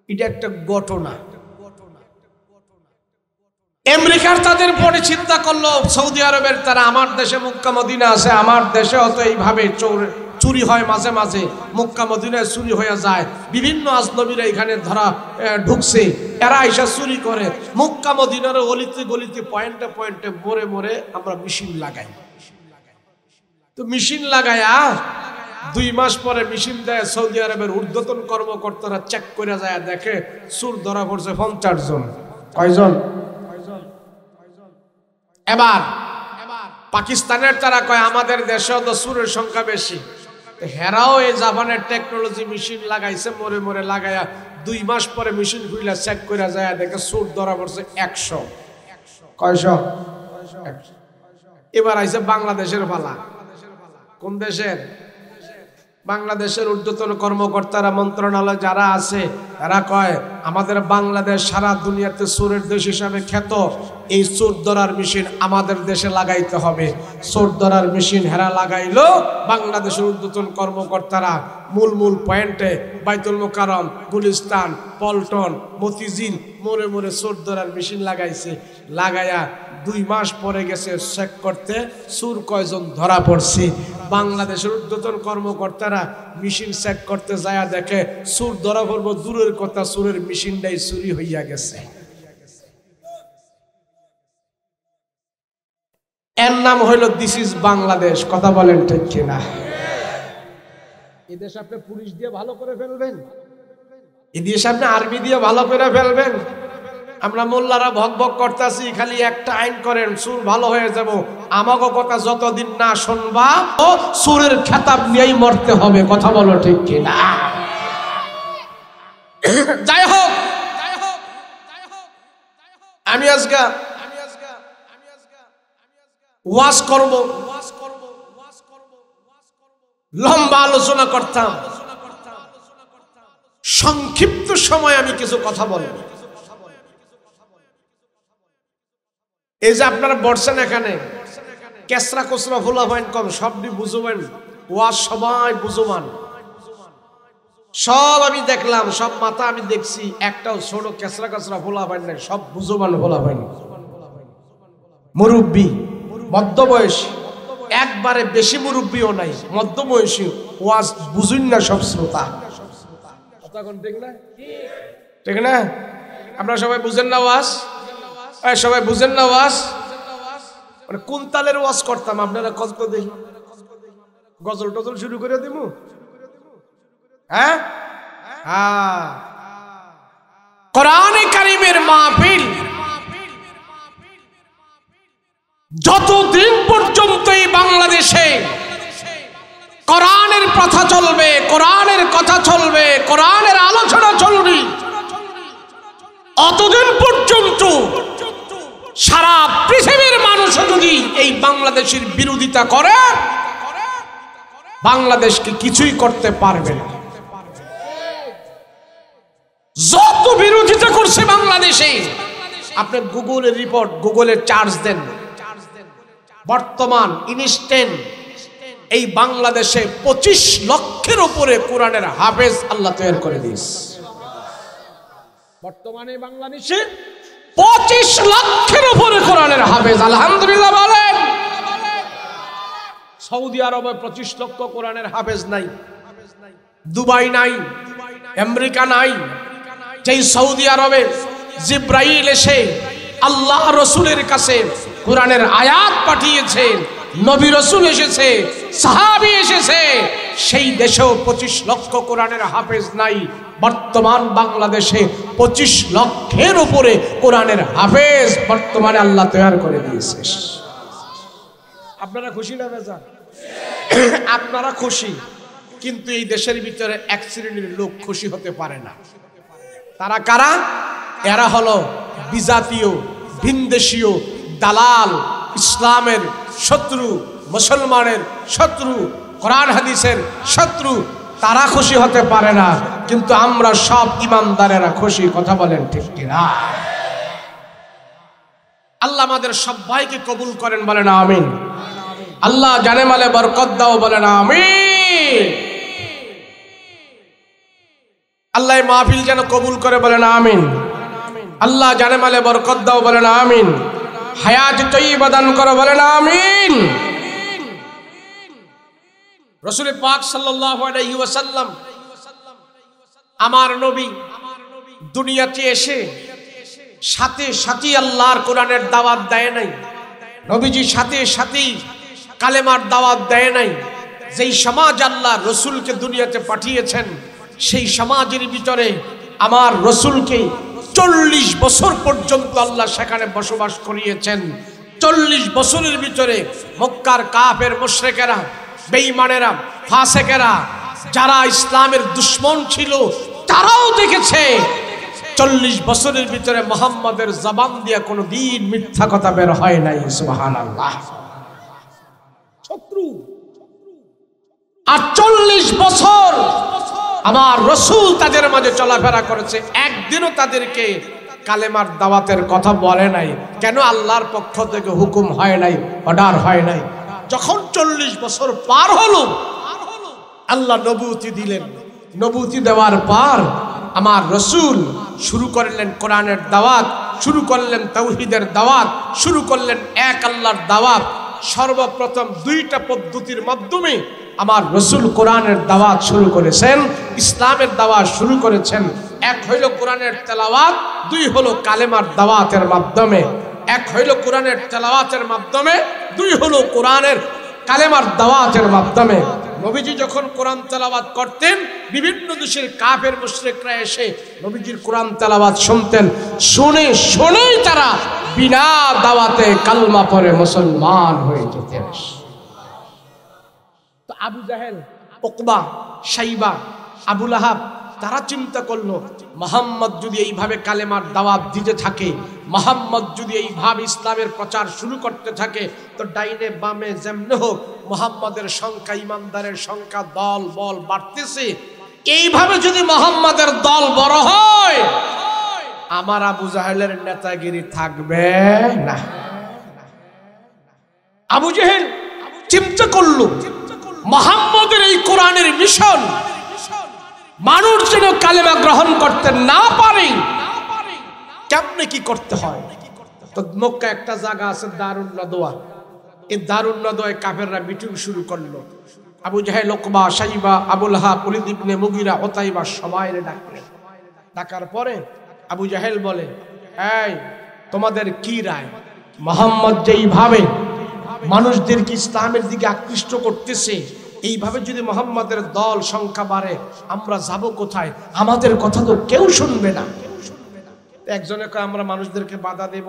A: এটা একটা ঘটনা। আমেরিকার তাদের পরে চিন্তা করলো সৌদি আরবের তারা, আমার দেশে মক্কা মদিনা আছে, আমার দেশে হয়তো এইভাবে চুরি হয় মাঝে মাঝে, মক্কা মদিনায় চুরি হয়ে যায়, বিভিন্ন আজনবীরা এখানে ধরা ঢুকছে, এরা এসে চুরি করে। মক্কা মদিনার গলিতে গলিতে পয়েন্টে পয়েন্টে মোড়ে মোড়ে আমরা মেশিন লাগাই। তো মেশিন লাগায়া 2 মাস পরে মেশিন দেয়, সৌদি আরবের ঊর্ধ্বতন কর্মকর্তারা চেক করে যায় দেখে চোর ধরা পড়ছে 50 জন। কয়জন? এবার পাকিস্তানের তারা কয় আমাদের দেশেও তো চোরের সংখ্যা বেশি, হেরাও এই জাপানের টেকনোলজি মেশিন লাগাইছে, মোড়ে মোড়ে লাগায়া 2 মাস পরে মেশিন খুইলা চেক করে যায় দেখে চোর ধরা পড়ছে 100। কয়শো? এবার আইছে বাংলাদেশের পালা। কোন দেশের? বাংলাদেশের ঊর্ধ্বতন কর্মকর্তারা, মন্ত্রণালয় যারা আছে, তারা কয় আমাদের বাংলাদেশ সারা দুনিয়াতে চোরের দেশ হিসাবে খ্যাত, এই চোর ধরার মেশিন আমাদের দেশে লাগাইতে হবে। চোর ধরার মেশিন হেরা লাগাইলো বাংলাদেশের ঊর্ধ্বতন কর্মকর্তারা মূল মূল পয়েন্টে, বাইতুল মোকাররম, গুলিস্তান, পল্টন, মতিঝিল, মোড়ে মোড়ে চোর ধরার মেশিন লাগাইছে। লাগায়া 2 মাস পরে গেছে চেক করতে, চোর কয়জন ধরা পড়ছে। বাংলাদেশের ঊর্ধ্বতন কর্মকর্তারা মেশিন চেক করতে যায় দেখে চোর ধরা পড়বো দূরের কথা, চোরের মেশিনটাই চুরি হইয়া গেছে। এর নাম হইল দিস ইজ বাংলাদেশ। কথা বলেন ঠিক কিনা? এদেশ আপনি পুলিশ দিয়ে ভালো করে ফেলবেন, এদেশ আপনি আর্মি দিয়ে ভালো করে ফেলবেন। আমরা মোল্লারা ভক ভক করতেছি, খালি একটা আইন করেন চোর ভালো হয়ে যাব। আমাকে কথা যতদিন না শুনবা ও চোরের খেতাব নিয়েই মরতে হবে। কথা বলো ঠিক কিনা? যাই হোক, আমি আজকে ওয়াজ করব, লম্বা আলোচনা করতাম, সংক্ষিপ্ত সময় আমি কিছু কথা বলব। এই যে আপনারা বসছেন এখানে, কেসরা কোসরা ভোলা পয়েন্ট কম, সবটি বুঝবেন, ওয়াজ সবাই বুঝবান, সব আমি দেখলাম, সব মাথা আমি দেখছি, একটাও ছোট কেসরা কেসরা ফোলা পাই নাই, সব বুঝবান ফোলা পাইনি, মুরব্বী মধ্যবয়সী, একবারে বেশি মুরব্বীও নাই, মধ্যবয়সী, ওয়াজ বুঝুন না সব শ্রোতা। ঠিক না? আপনারা সবাই বুঝেন না ওয়াজ? সবাই বুঝেন না ওয়াজ? মানে কোন তালের ওয়াজ করতাম আপনারা কত দেখি? গজল টজল শুরু করে দিব? হ্যাঁ, কোরআনে কারীমের মাহফিল যতদিন পর্যন্ত এই বাংলাদেশে কোরআনের কথা চলবে, কোরআনের কথা চলবে, কোরআনের আলোচনা চলবে, অতদিন পর্যন্ত সারা পৃথিবীর মানুষ যদি এই বাংলাদেশের বিরোধিতা করে, বাংলাদেশকে কিছুই করতে পারবে না। যত বিরোধিতা করছে বাংলাদেশে, আপনি গুগলের রিপোর্ট, গুগলের চার্জ দেন, বর্তমান ইনস্ট্যান্ট এই বাংলাদেশে 25 লক্ষের উপরে কোরআনের হাফেজ আল্লাহ তৈরি করে দিয়েছে। বর্তমানে বাংলাদেশে 25 লক্ষের উপরে কোরআনের হাফেজ, আলহামদুলিল্লাহ বলেন। সৌদি আরবে 25 লক্ষ কোরআনের হাফেজ নাই, দুবাই নাই, আমেরিকা নাই। যেই সৌদি আরবে জিব্রাইল এসে আল্লাহ রসুলের কাছে কোরআনের আয়াত পাঠিয়েছে, নবী রসুল এসেছে, সাহাবী এসেছে, সেই দেশেও 25 লক্ষ কোরআনের হাফেজ নাই। বর্তমান বাংলাদেশে 25 লক্ষের উপরে কোরআনের হাফেজ বর্তমানে আল্লাহ তৈরি করে দিয়েছে। আপনারা খুশি না বেজার? আপনারা খুশি, কিন্তু এই দেশের ভিতরে এক শ্রেণীর লোক খুশি হতে পারে না। তারা কারা? এরা হলো বিজাতীয়, ভিনদেশীয় দালাল, ইসলামের শত্রু, মুসলমানের শত্রু, কোরআন হাদিসের শত্রু। তারা খুশি হতে পারে না, কিন্তু আমরা সব ইমানদারেরা খুশি। কথা বলেন ঠিক কিনা? আল্লাহ আমাদের সবাইকে কবুল করেন, বলেন আমিন। আল্লাহ জানে মালে বরকত দাও, বলেন আমিন। আল্লাহ মাহফিল যেন কবুল করে, বলেন আমিন। আল্লাহ জানে মালে বরকত দাও, বলেন আমিন। হায়াত তৈয়বা দান করো, বলেন আমিন। রাসূল পাক সাল্লাল্লাহু আলাইহি ওয়াসাল্লাম, আমার নবী দুনিয়াতে এসে সাথে সাথে আল্লাহর কোরআনের দাওয়াত দেয় নাই। নবীজি সাথে সাথেই কালেমার দাওয়াত দেয় নাই। যেই সমাজ আল্লাহ রসুলকে দুনিয়াতে পাঠিয়েছেন, সেই সমাজের ভিতরে আমার রসুলকে 40 বছর পর্যন্ত আল্লাহ সেখানে বসবাস করিয়েছেন। 40 বছরের ভিতরে মক্কার কাফের মুশরিকেরা, বেঈমানেরা, ফাসিকেরা, যারা ইসলামের দুশমন ছিল, তারাও দেখেছে 40 বছরের ভিতরে মুহাম্মাদের জবান দিয়ে কোনো দিন মিথ্যা কথা বের হয় নাই। সুবহানাল্লাহ। শত্রু আর 40 বছর আমার রসুল তাদের মাঝে চলাফেরা করেছে, একদিনও তাদেরকে কালেমার দাওয়াতের কথা বলে নাই। কেন? আল্লাহর পক্ষ থেকে হুকুম হয় নাই, অর্ডার হয় নাই। যখন 40 বছর পার হলো, আল্লাহ নবুয়তি দিলেন। নবুয়তি দেওয়ার পর আমার রসুল শুরু করলেন কোরআনের দাওয়াত, শুরু করলেন তাওহীদের দাওয়াত, শুরু করলেন এক আল্লাহর দাওয়াত। সর্বপ্রথম 2টা পদ্ধতির মাধ্যমে আমার রসুল কোরআনের দাওয়াত শুরু করেছেন, ইসলামের দাওয়াত শুরু করেছেন। এক হইল কোরআনের তেলাওয়াত, 2 হলো কালেমার দাওয়াতের মাধ্যমে। এক হইল কোরআনের তেলাওয়াতের মাধ্যমে, 2 হলো কোরআনের কালেমার দাওয়াতের মাধ্যমে। নবীজি যখন কোরআন তেলাওয়াত করতেন, বিভিন্ন দেশের কাফের মুশরিকরা এসে নবীজির কোরআন তেলাওয়াত শুনতেন। শুনে শুনেই তারা বিনা দাওয়াতে কালমা পড়ে মুসলমান হয়ে যেতেন। তো আবু জাহেল, উকবা, শাইবা, আবু লাহাব তারা চিন্তা করলো, মুহাম্মদ যদি এইভাবে কালেমার দাওয়াত দিতে থাকে, মুহাম্মদ যদি এইভাবে ইসলামের প্রচার শুরু করতে থাকে, তো ডাইনে বামে যেমন হোক মুহাম্মদের সংখ্যা, ইমানদারের সংখ্যা, দল বল বাড়তেছে। এইভাবে যদি মুহাম্মদের দল বড় হয়, আমার আবু জাহেলের নেতাগিরি থাকবে না। আবু জাহেল চিন্তা করলো, মুহাম্মদের এই কোরআনের মিশন মানুষ যেন কালেমা গ্রহণ করতে না পারে, কেমনে কি করতে হয়। তো মক্কা একটা জায়গা আছে দারুন নদওয়া, এই দারুন নদওয়ায় কাফেররা মিটিং শুরু করলো। আবু জাহেল, উকবা, শাইবা, আবুল হাব, ওলীদ ইবনে মুগীরা, উতাইবা সবাই ডাকলেন। ডাকার পরে আবু জাহেল বলে, এই তোমাদের কি রায়? মুহাম্মদ যেইভাবে মানুষদেরকে ইসলামের দিকে আকৃষ্ট করতেছে, এইভাবে যদি মুহাম্মাদের দল সংখ্যা বাড়ে আমরা যাব কোথায়? আমাদের কথা তো কেউ শুনবে না। একজনে কয় আমরা মানুষদেরকে বাধা দেব,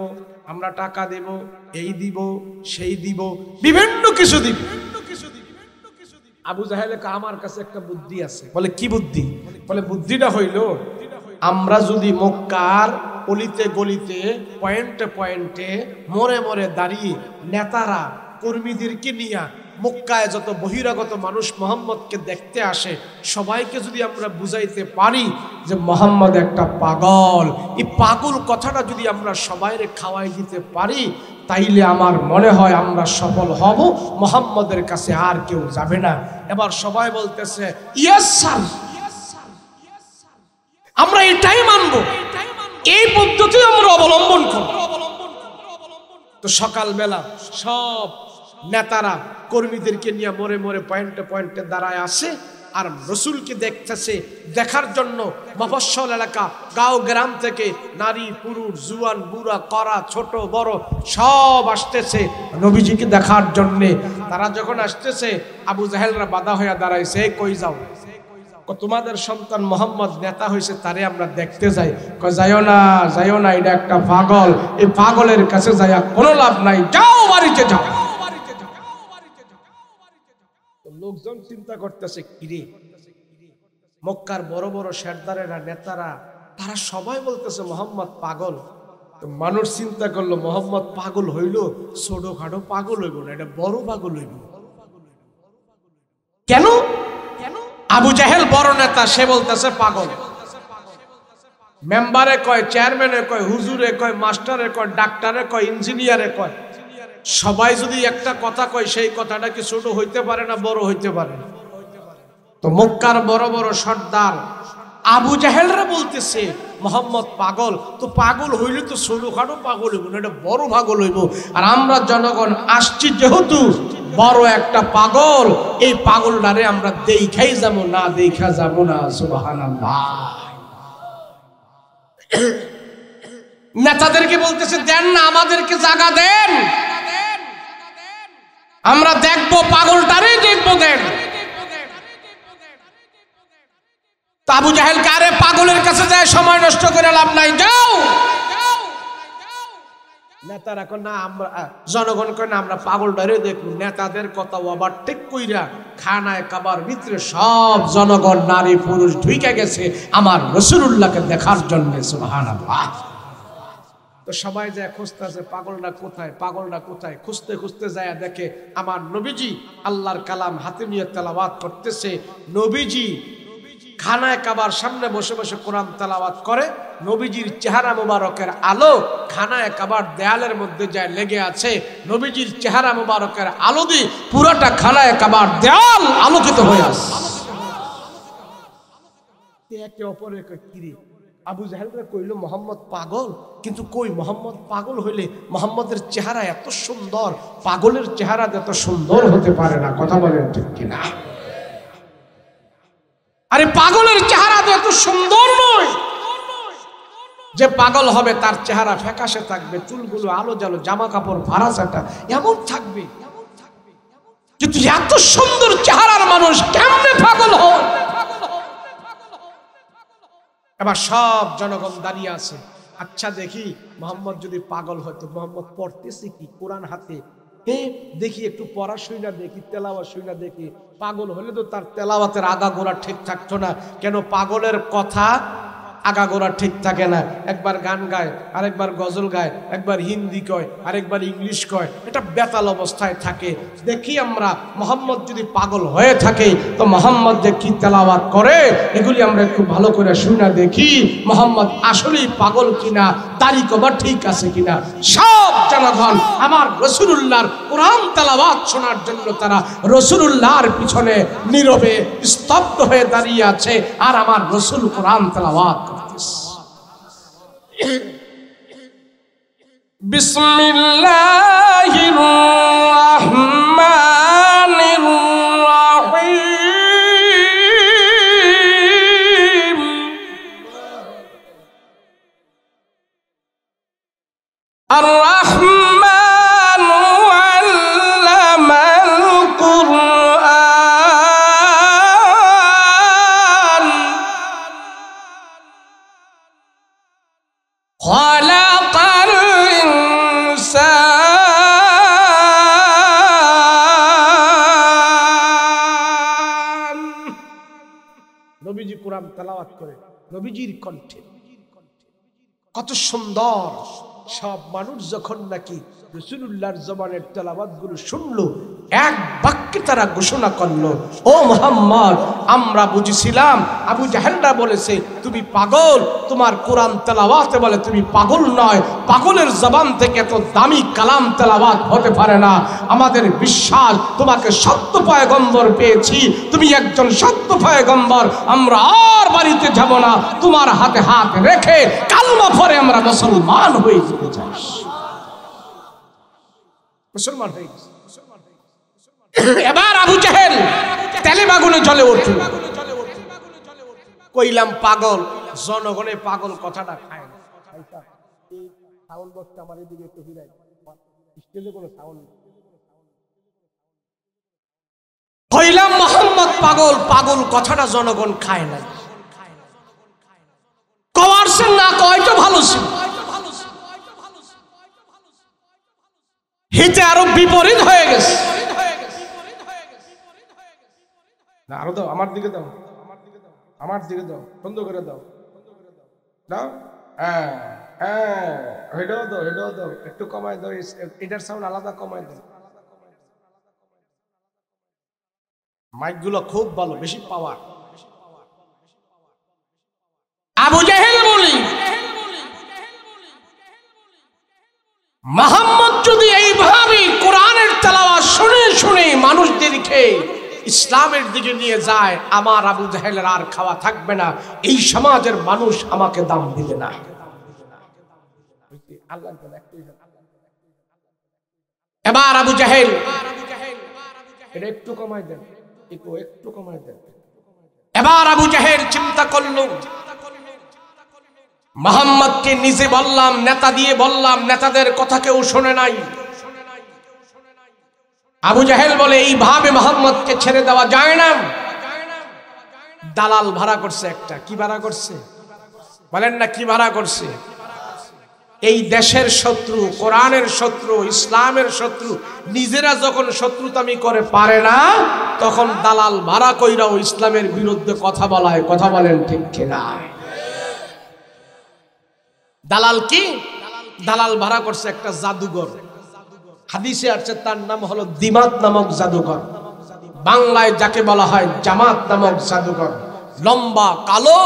A: আমরা টাকা দেব, এই দিব সেই দিব, বিভিন্ন কিছু দিব। আবু জাহেল কয় আমার কাছে একটা বুদ্ধি আছে। বলে কি বুদ্ধি? বলে বুদ্ধিটা হইল, আমরা যদি মক্কার অলিতে গলিতে পয়েন্টে পয়েন্টে মোড়ে মোড়ে দাঁড়িয়ে নেতারা কর্মীদেরকে নিয়ে মক্কায় যত বহিরাগত মানুষ মুহাম্মদকে দেখতে আসে সবাইকে যদি আমরা বুঝাইতে পারি যে মুহাম্মদ একটা পাগল, এই পাগল কথাটা যদি আমরা সবাইরে খাওয়াই দিতে পারি, তাইলে আমার মনে হয় আমরা সফল হব, মুহাম্মদের কাছে আর কেউ যাবে না। এবার সবাই বলতেছে ইয়েস স্যার, আমরা এটাই মানব, এই পদ্ধতি আমরা অবলম্বন করব। তো সকালবেলা সব নেতারা কর্মীদেরকে নিয়ে মোড়ে মোড়ে পয়েন্টে পয়েন্টে দাঁড়ায় আসে আর রসুলকে দেখতেছে। দেখার জন্য মফস্বল এলাকা, গাঁও গ্রাম থেকে নারী পুরুষ জুয়ান বুড়া করা ছোট বড় সব আসতেছে নবীজিকে দেখার জন্যে। তারা যখন আসতেছে আবু জাহেলরা বাধা হইয়া দাঁড়াইছে, কই যাও? তোমাদের সন্তান মুহাম্মদ নেতা হয়েছে, তারে আমরা দেখতে যাই। যাইও না, যাইও না, এটা একটা পাগল, এই পাগলের কাছে যাইয়া কোনো লাভ নাই, যাও বাড়িতে যাও। লোকজন চিন্তা করতেছে কিরে, মক্কার বড় বড় সরদারেরা নেতারা তারা সবাই বলতেছে মুহাম্মদ পাগল। তো মানুষ চিন্তা করলো মুহাম্মদ পাগল হইল, ছোটখাটো পাগল হইব না, এটা বড় পাগল হইব। কেন? আবু জাহেল বড় নেতা, সে বলতেছে পাগল। মেম্বারে কয়, চেয়ারম্যানে কয়, হুজুরে কয়, মাস্টারে কয়, ডাক্তারে কয়, ইঞ্জিনিয়ারে কয়, সবাই যদি একটা কথা কয় সেই কথাটা কি ছোট হইতে পারে না বড় হইতে পারে? তো মক্কার বড় বড় সর্দার আবু জাহেলরা বলতেছে মুহাম্মদ পাগল। তো পাগল হইলে তো ছোটখাটো পাগল হইব না, এটা বড় পাগল হইব। আর আমরা জনগণ আসছি যেহেতু বড় একটা পাগল, এই পাগলটারে আমরা দেখাই যাবো না, দেখা যাবো না। সুবহানাল্লাহ। নেতাদেরকে বলতেছে দেন না, আমাদেরকে জায়গা দেন, আমরা দেখবো পাগলটারে, দেখবো, দেন। আবু জাহেল কারে পাগলের কাছে যায় সময় নষ্ট করে লাভ নাই, যাও। নেতারা কয় না, আমরা জনগণ কয় না আমরা পাগলটারে দেখবো। নেতাদের কথা আবার ঠিক কইরা খানায় কাবার ভিতরে সব জনগণ নারী পুরুষ ঢুইকা গেছে আমার রাসূলুল্লাহকে দেখার জন্য। সুবহানাল্লাহ। তো সবাই যায় খুঁজতেছে পাগলটা কোথায়, পাগলটা কোথায়। খুঁজতে খুঁজতে যায় দেখে আমার নবীজি আল্লাহর কালাম হাতে নিয়ে তেলাওয়াত করতেছে। নবীজি খানায় কাবার সামনে বসে বসে কোরআন তেলাওয়াত করে। নবীজির চেহারা মুবারকের আলো খানায় কাবার দেয়ালের মধ্যে যায় লেগে আছে। নবীজির চেহারা মুবারকের আলো দিয়ে পুরোটা খানায় কাবার দেয়াল আলোকিত হয়ে আছে। একে অপরের কিরে আবু জাহেলরা কইল মুহাম্মদ পাগল, কিন্তু কই মুহাম্মদ পাগল হইলে মুহাম্মদের চেহারা এত সুন্দর, পাগলের চেহারা এত সুন্দর হতে পারে না। কথা বলেন ঠিক কিনা? আরে পাগলের চেহারা তো এত সুন্দর নয়। যে পাগল হবে তার চেহারা ফ্যাকাশে থাকবে, চুলগুলো আলো জালো, জামা কাপড় ভাড়াচাটা এমন থাকবে। কিন্তু এত সুন্দর চেহারার মানুষ কেমনে পাগল হয়? এবার সব জনগণ দাঁড়িয়ে আছে। আচ্ছা দেখি মুহাম্মদ যদি পাগল হয়তো মুহাম্মদ পড়তেছে কি কোরআন হাতে, দেখি একটু পড়া শুইনা দেখি, তেলাওয়াত শুইনা দেখি। পাগল হলে তো তার তেলাওয়াতের আগাগোড়া ঠিক থাকতো না। কেন? পাগলের কথা আগাগোড়া ঠিক থাকে না। একবার গান গায়, আরেকবার গজল গায়, একবার হিন্দি কয়, আরেকবার ইংলিশ কয়, এটা বেতাল অবস্থায় থাকে। দেখি আমরা মুহাম্মদ যদি পাগল হয়ে থাকে তো মুহাম্মদ যে কি তেলাওয়াত করে এগুলি আমরা একটু ভালো করে শুনে দেখি মুহাম্মদ আসলেই পাগল কিনা, দাড়ি কবা ঠিক আছে কিনা। সব সব জনগণ আমার রাসূলুল্লাহর কোরআন তেলাওয়াত শোনার জন্য তারা রাসূলুল্লাহর পিছনে নীরবে স্তব্ধ হয়ে দাঁড়িয়ে আছে, আর আমার রাসূল কোরআন তেলাওয়াত করতেছে। বিসমিল্লাহির রাহমানির রাহিম। আর রহমান আল্লামাল কুরআন খালাকাল ইনসান। নবীজি কোরআন তেলাওয়াত করে নবীজির কণ্ঠে, কত সুন্দর। সব মানুষ যখন নাকি রাসূলুল্লাহর জবানের তেলাওয়াত গুলো শুনলো, এক বাক্যে তারা ঘোষণা করলো, ও মুহাম্মদ, আমরা বুঝেছিলাম আবু জাহেলরা বলেছে তুমি পাগল, তোমার কোরআন তেলাওয়াতে বলে তুমি পাগল নয়, পাগলের জবান থেকে এত দামি কালাম তেলাওয়াত হতে পারে না। আমাদের বিশ্বাস তোমাকে সত্য পয়গম্বর পেয়েছি, তুমি একজন সত্য পয়গম্বর, আমরা আর বাড়িতে যাব না, তোমার হাতে হাত রেখে কালমা পড়ে আমরা মুসলমান হয়ে যেতে চাই। মুসলমান হয়ে গেছে। এবার আবু জাহেল তেলে বাগুনে জ্বলে উঠল। কইলাম পাগল, জনগণে পাগল কথাটা খায় না। সাউন্ড বক্সটা আমার এদিকে একটু ফিরাই, স্টেজে কোনো সাউন্ড। কইলাম মুহাম্মদ পাগল, পাগল কথাটা জনগণ খায় না। কওয়ারছেন না কয়তো ভালো ছিল, হিতে আরো বিপরীত হয়ে গেছে। না আরো দাও, আমার দিকে দাও, আমার দিকে দাও, বন্ধ করে দাও, দাও। হ্যাঁ হ্যাঁ, হেডাও দাও, হেডাও দাও, একটু কমাই দাও, এটার সাউন্ড আলাদা কমাই দাও। মাইক গুলো খুব ভালো, বেশি পাওয়ার। আবু জাহেল বলি, মুহাম্মদ যদি এইভাবে কোরআনের তেলাওয়াত শুনে শুনে মানুষদেরকে ইসলামের দিকে নিয়ে যায়, আমার আবু জাহেলের আর খাওয়া থাকবে না, এই সমাজের মানুষ আমাকে দাম দিবে না। এবার আবু জাহেল এটা একটু কমাই দেন, একটু কমাই দেন। এবার আবু জাহেল চিন্তা করলো, মুহাম্মদকে নিজে বললাম, নেতা দিয়ে বললাম, নেতাদের কথা কেউ শোনে নাই। আবু জাহেল বলে এইভাবে মুহাম্মদকে ছেড়ে দেওয়া যায় না। দালাল ভাড়া করছে একটা। কি ভাড়া করছে বলেন না, কি ভাড়া করছে? এই দেশের শত্রু, কোরআনের শত্রু, ইসলামের শত্রু নিজেরা যখন শত্রুতামি করে পারে না, তখন দালাল ভাড়া কইরাও ইসলামের বিরুদ্ধে কথা বলায়। কথা বলেন ঠিক কিনা? দালাল কি? দালাল ভাড়া করছে একটা জাদুঘর। হাদিসে আছে তার নাম হলো দিমাত নামক জাদুঘর, বাংলায় যাকে বলা হয় জামাত নামক জাদুঘর। লম্বা কালো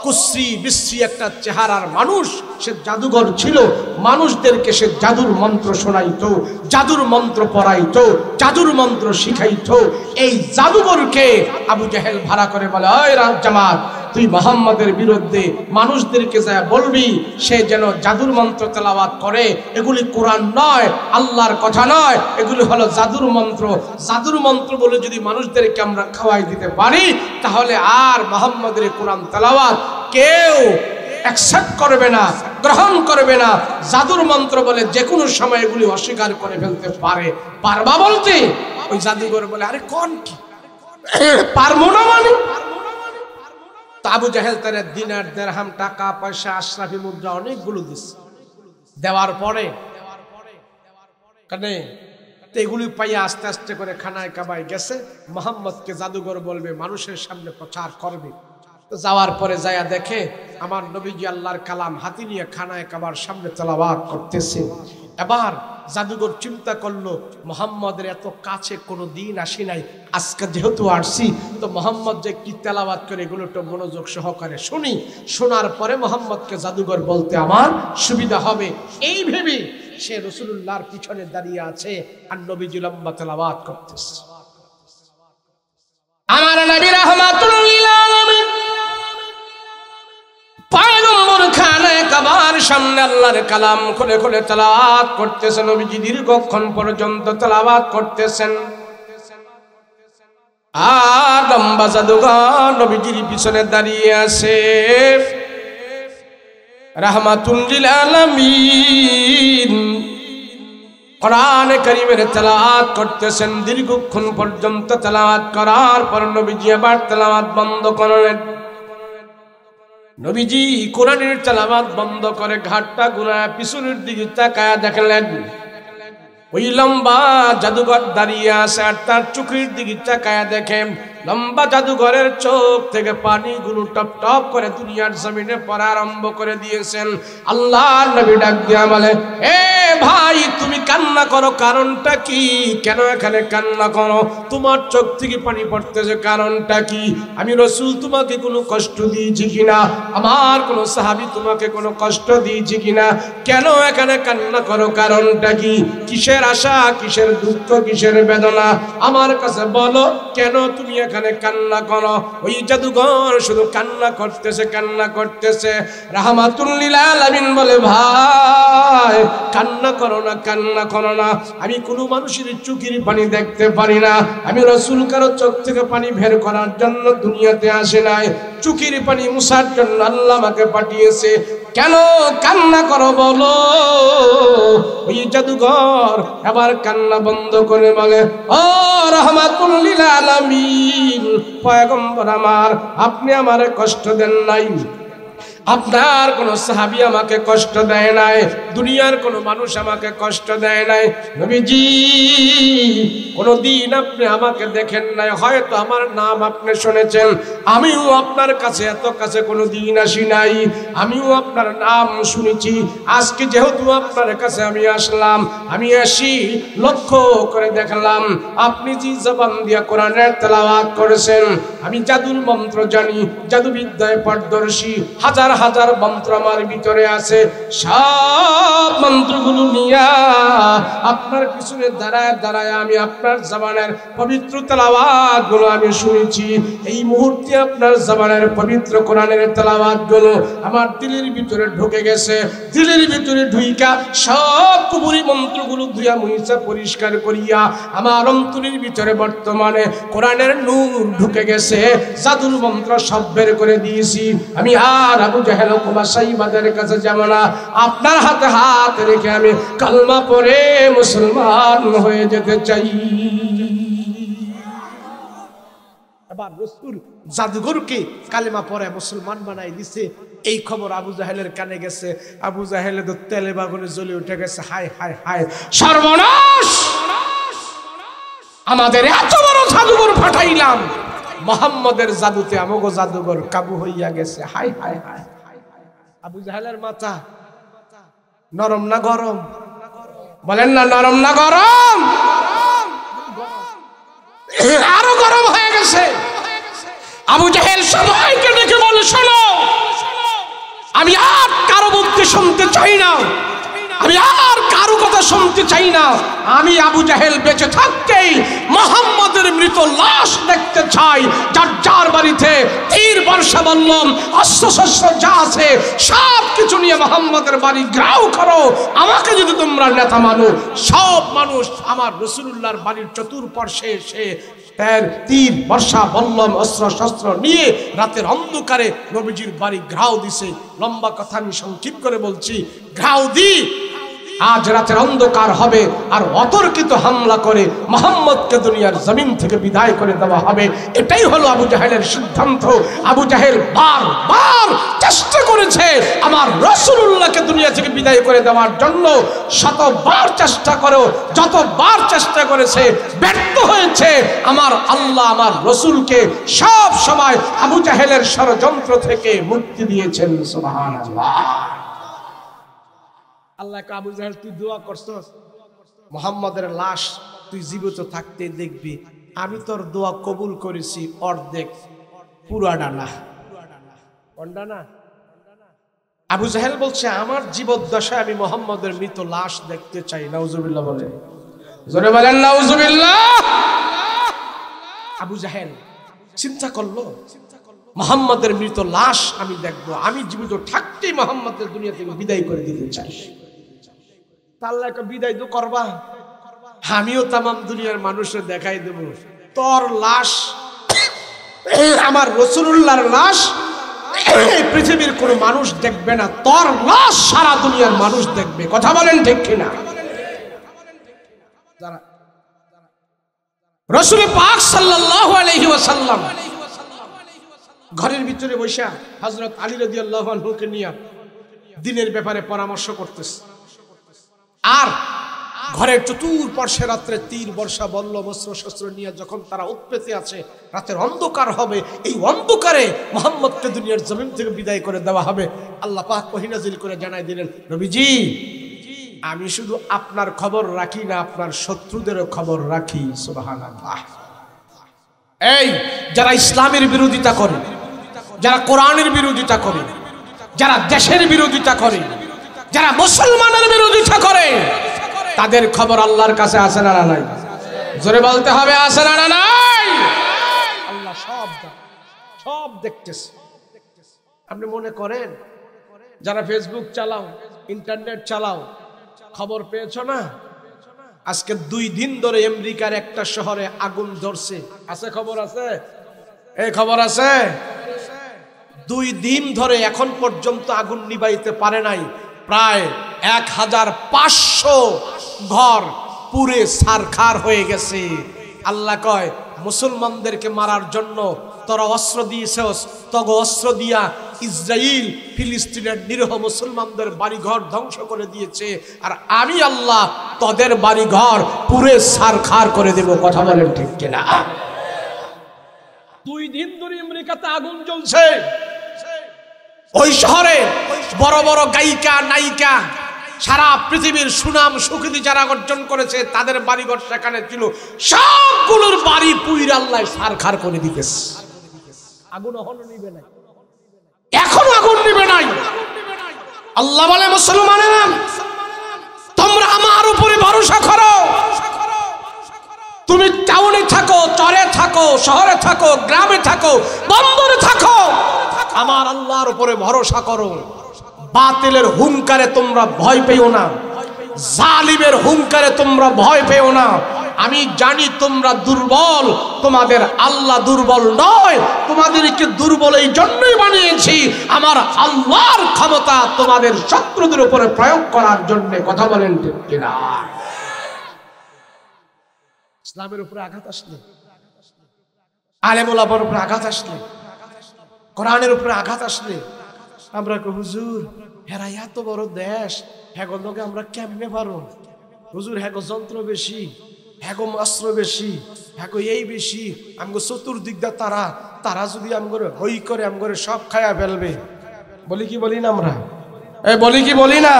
A: কুশ্রী বিশ্রী একটা চেহারার মানুষ, সে জাদুঘর ছিল। মানুষদেরকে সে জাদুর মন্ত্র শোনাইতো, জাদুর মন্ত্র পড়াইতো, জাদুর মন্ত্র শিখাইতো। এই জাদুঘরকে আবু জাহেল ভাড়া করে বলে, ওই জামাত, তুই মুহাম্মদের বিরুদ্ধে মানুষদেরকে যা বলবি, সে যেন জাদুর মন্ত্র তেলাওয়াত করে। এগুলি কোরআন নয়, আল্লাহর কথা নয়, এগুলি হলো জাদুর মন্ত্র। জাদুর মন্ত্র বলে যদি মানুষদেরকে আমরা খাওয়াই দিতে পারি, তাহলে আর মুহাম্মদের কোরআন তেলাওয়াত কেউ অ্যাকসেপ্ট করবে না, গ্রহণ করবে না। জাদুর মন্ত্র বলে যে কোনো সময় এগুলি অস্বীকার করে ফেলতে পারে। পারবা বলতে? ওই জাদুঘর বলে, আরে কোন কি পারবো না মানে? আবু জাহেল তার দিনার, দিরহাম, টাকা পয়সা, আশরাফি মুদ্রা অনেকগুলো দিচ্ছে। দেওয়ার পরে এগুলি পাইয়া আস্তে আস্তে করে খানায় কাবায় গেছে। মুহাম্মদকে জাদুঘর বলবে, মানুষের সামনে প্রচার করবে। তো যাওয়ার পরে যায়া দেখে আমার নবীজি আল্লাহর কালাম হাতি নিয়ে খানায় কাবার সামনে তেলাওয়াত করতেছে। এবার জাদুঘর চিন্তা করলো, মুহাম্মদের এত কাছে কোনো দিন আসি নাই, আজকে যেহেতু আসছি, তো মুহাম্মদ যে কি তেলাওয়াত করে এগুলো একটু মনোযোগ সহকারে শুনি। শোনার পরে মুহাম্মদকে জাদুঘর বলতে আমার সুবিধা হবে। এই ভেবে সে রাসূলুল্লাহর পিছনে দাঁড়িয়ে আছে আর নবীজি লম্বা তেলাওয়াত করতেছে। আমার নবী রাহমাতুল লিল আলামিন পয়গম্বর খানে কাবার সামনে আল্লাহর কালাম খুলে খুলে তেলাওয়াত করতেছেন। নবীজি দীর্ঘক্ষণ পর্যন্ত তেলাওয়াত করতেছেন। আর লম্বা জাদুঘর নবীজির পিছনে দাঁড়িয়ে আছে রাহমাতুল লিল আলামিন কোরআনে কারীমের তেলাওয়াত করতেছেন। দীর্ঘক্ষণ পর্যন্ত তেলাওয়াত করার পর নবীজি আবার তেলাওয়াত বন্ধ করলেন। নবীজি কোরআনের তেলাওয়াত বন্ধ করে ঘাটটা ঘুরায় পিছনের দিকে তাকায় দেখলেন ওই লম্বা জাদুঘর দাঁড়িয়ে আছে। আর তার চোখের দিকে তাকায় দেখেন লম্বা জাদুঘরের চোখ থেকে পানিগুলো টপ টপ করে দুনিয়ার জমিনে পড়া আরম্ভ করে দিয়েছেন। আল্লাহর নবী ডাক দিয়া বলে, এ ভাই তুমি কান্না করো, কারণটা কি? কেন এখানে কান্না করো? তোমার চোখ থেকে পানি পড়তেছে, কারণটা কি? আমি রাসূল তোমাকে কোনো কষ্ট দিয়েছি কিনা? আমার কোন সাহাবী তোমাকে কোনো কষ্ট দিয়েছি কিনা? কেন এখানে কান্না করো? কারণটা কি? কিসের আশা, কিসের দুঃখ, কিসের বেদনা? আমার কাছে বলো, কেন তুমি এখানে কান্না করো? ওই জাদুঘর শুধু কান্না করতেছে, কান্না করতেছে। রাহমাতুল লিল আলামিন বলে, ভাই কান্না করো না, কান্না করো না। আমি কোনো মানুষের চোখের পানি দেখতে পারি না। আমি রাসূল কারো চোখ থেকে পানি বের করার জন্য দুনিয়াতে আসে নাই, চোখের পানি মুছার জন্য আল্লাহ আমাকে পাঠিয়েছে। কেন কান্না করো বলো? ওই জাদুঘর এবার কান্না বন্ধ করে বলে, ও রাহমাতুল লিল আলামিন পয়গম্বর আমার, আপনি আমারে কষ্ট দেন নাই, আপনার কোন সাহাবী আমাকে কষ্ট দেয় নাই, দুনিয়ার কোন মানুষ আমাকে কষ্ট দেয় নাই। নবীজি কোনদিন আপনি আমাকে দেখেন নাই, হয়তো আমার নাম আপনি শুনেছেন, আমিও আপনার কাছে এত কাছে কোনদিন আসি নাই, আমিও আপনার নাম শুনেছি। আজকে যেহেতু আপনার কাছে আমি আসলাম, আমি আসি লক্ষ্য করে দেখলাম আপনি যে জবান দিয়া কোরআনের তেলাওয়াত করেছেন, আমি জাদুর মন্ত্র জানি, জাদুবিদ্যায় পারদর্শী, হাজার হাজার মন্ত্র আমার ভিতরে আছে। সব মন্ত্রগুলো নিয়া আপনার পিছনে দাঁড়ায় দাঁড়ায় আমি আপনার জবানের পবিত্র তেলাওয়াত গুলো আমি শুনেছি। এই মুহূর্তে আপনার জবানের পবিত্র কোরআনের তেলাওয়াত গুলো আমার দিলের ভিতরে ঢুকে গেছে। দিলের ভিতরে ঢুইকা সব কুবুরি মন্ত্রগুলো ধুইয়া মুইসা পরিষ্কার করিয়া আমার অন্তরের ভিতরে বর্তমানে কোরআনের নূর ঢুকে গেছে। জাদুর মন্ত্র সব বের করে দিয়েছি। আমি আর আবু জাহেল কুবা সাইবাদের কাছে যাব না, আপনার হাতে হাত রেখে আমি কালমা পড়ে মুসলমান হয়ে যেতে চাই। এবার রাসূল জাদুঘরকে কালেমা পড়ে মুসলমান বানাই দিছে। এই খবর আবু জাহেলের কানে গেছে। আবু জাহেল তো তেলে বাগুনে জ্বলে উঠে গেছে, হায় হায় হায় সর্বনাশ, আমাদের এত বড় জাদুঘর ফাটাইলাম, মুহাম্মদের জাদুতে আমগো জাদুঘর কাবু হইয়া গেছে, হায় হায় হায়। আবু জাহেলের মাথা নরম না গরম? বলেন না নরম না গরম? আরো গরম হয়ে গেছে। আবু জাহেল সবাইকে ডেকে বলে, শোনো, আমি আর কারো মুক্তি শুনতে চাই না, আমি আর কারো কথা শুনতে চাই না। আমি আবু জাহেল বেঁচে থাকতেই মুহাম্মদের মৃত লাশ দেখতে চাই। যার যার বাড়িতে তীর বর্ষা বললাম অস্ত্র শস্ত্র যা আছে সব কিছু নিয়ে মুহাম্মদের বাড়ি ঘেরাও করো। আমাকে যদি তোমরা নেতা মানো, সব মানুষ আমার রাসূলুল্লাহর বাড়ির চতুর্পার্শ্বে এসে তীর বর্ষা বল্লম অস্ত্র শস্ত্র নিয়ে রাতের অন্ধকারে নবীজির বাড়ি ঘেরাও দিছে। লম্বা কথা আমি সংক্ষিপ্ত করে বলছি, ঘেরাও দি আজ রাতের অন্ধকার হবে আর অতর্কিত হামলা করে মুহাম্মদকে দুনিয়ার জমিন থেকে বিদায় করে দেওয়া হবে। এটাই হলো আবু জাহেলের সিদ্ধান্ত। আবু জাহেল বারবার চেষ্টা করেছে আমার রাসূলুল্লাহকে দুনিয়া থেকে বিদায় করে দেওয়ার জন্য, শতবার চেষ্টা করো, যতবার চেষ্টা করেছে ব্যর্থ হয়েছে। আমার আল্লাহ আমার রাসূলকে সব সময় আবু জাহেলের ষড়যন্ত্র থেকে মুক্তি দিয়েছেন। সুবহানাল্লাহ। আল্লাহ আবু জাহেল তুই দোয়া করছস, মুহাম্মদের লাশ তুই জীবিত থাকতে দেখবি, আমি তোর দোয়া কবুল করেছি অর্ধেক, পুরাটা না। কোনটা না? আবু জাহেল বলছে আমার জীবদ্দশায় আমি মুহাম্মদের মৃত লাশ দেখতে চাই। নাউজুবিল্লাহ বলে, জোরে বলেন নাউজুবিল্লাহ। আবু জাহেল চিন্তা করলো মুহাম্মদের মৃত লাশ আমি দেখবো, আমি জীবিত থাকতেই মুহাম্মদের দুনিয়া থেকে বিদায় করে দিতে চাই। আল্লাহ একটা বিদায় তো করবা, আমিও তামাম দুনিয়ার মানুষের দেখাই দেব তোর লাশ, আমার রাসূলুল্লাহর লাশ পৃথিবীর কোন মানুষ দেখবে না, তোর লাশ সারা দুনিয়ার মানুষ দেখবে। কথা বলেন ঠিক কিনা? রাসূল পাক সাল্লাল্লাহু আলাইহি ওয়াসাল্লাম ঘরের ভিতরে বসে হযরত আলী রাদিয়াল্লাহু আনহুকে নিয়ে দিনের ব্যাপারে পরামর্শ করতেছে, আর ঘরের চতুর্পার্শ্বে রাত্রে তীর বর্ষা বল্ল বস্ত্র শস্ত্র নিয়ে যখন তারা উৎপেতে আছে, রাতের অন্ধকার হবে, এই অন্ধকারে মুহাম্মদকে দুনিয়ার জমিন থেকে বিদায় করে দেওয়া হবে। আল্লাহ পাক ওহী নাযিল করে জানাই দিলেন, নবীজি আমি শুধু আপনার খবর রাখি না, আপনার শত্রুদেরও খবর রাখি। সুবহানাল্লাহ। এই যারা ইসলামের বিরোধিতা করে, যারা কোরআনের বিরোধিতা করে, যারা দেশের বিরোধিতা করে, যারা মুসলমানের বিরোধিতা করে, তাদের খবর আল্লাহর কাছে আছে না নাই? জোরে বলতে হবে, আছে না নাই? আল্লাহ সব দেখতেছে। আপনি মনে করেন যারা ফেসবুক চালাও, ইন্টারনেট চালাও, খবর পেয়েছ না? আজকে 2 দিন ধরে আমেরিকার একটা শহরে আগুন ধরছে, আছে খবর আছে? এই খবর আছে? 2 দিন ধরে এখন পর্যন্ত আগুন নিভাইতে পারে নাই। প্রায় 1500 ঘর পুরে ছারখার হয়ে গেছে। আল্লাহ কয় মুসলমানদেরকে মারার জন্য তোরা অস্ত্র দিয়েছস, তগো অস্ত্র দিয়া ইসরাইল ফিলিস্তিনের নিরীহ মুসলমানদের বাড়িঘর ধ্বংস করে দিয়েছে, আর আমি আল্লাহ তোদের বাড়িঘর পুরে ছারখার করে দেব। কথা বলেন ঠিক কিনা? 2 দিন ধরে আমেরিকাতে আগুন জ্বলছে। ওই শহরে বড় বড় গায়িকা নায়িকা, সারা পৃথিবীর সুনাম সুখ্যাতি যারা অর্জন করেছে, তাদের বাড়িঘর সেখানে ছিল, সবগুলোর বাড়ি পুইরা আল্লাহ ছারখার করে দিতেছে। আগুন এখনো নিবে নাই, এখনো আগুন নিবে নাই। আল্লাহ বলে মুসলমানেরা তোমরা আমার উপরে ভরসা করো। তুমি টাউনে থাকো, চরে থাকো, শহরে থাকো, গ্রামে থাকো, বন্দরে থাকো, আমার আল্লাহর উপরে ভরসা করো। বাতিলের হুঙ্কারে তোমরা ভয় পেও না, জালিমের হুঙ্কারে তোমরা ভয় পেও না। আমি জানি তোমরা দুর্বল, তোমাদের আল্লাহ দুর্বল নয়, তোমাদেরকে দুর্বল এই জন্যই বানিয়েছি আমার আল্লাহর ক্ষমতা তোমাদের শত্রুদের উপরে প্রয়োগ করার জন্য। কথা বলেন ঠিক কিনা? ইসলামের উপরে আঘাত আসলে, আলেম ওলামার উপরে আঘাত আসলে, কোরআনের উপরে আঘাত আসলে আমরা হুজুর হেরা এত বড় দেশ, হ্যাগো লোকে আমরা কেমনে পারো হুজুর? হ্যাগো যন্ত্র বেশি, হ্যাগো অস্ত্র বেশি, হ্যাগো এই বেশি, আমগো চতুর্দিক দা তারা যদি আমগরে হই করে আমগরে সব খায়া ফেলবে। বলি কি বলি না আমরা? বলি কি বলি না?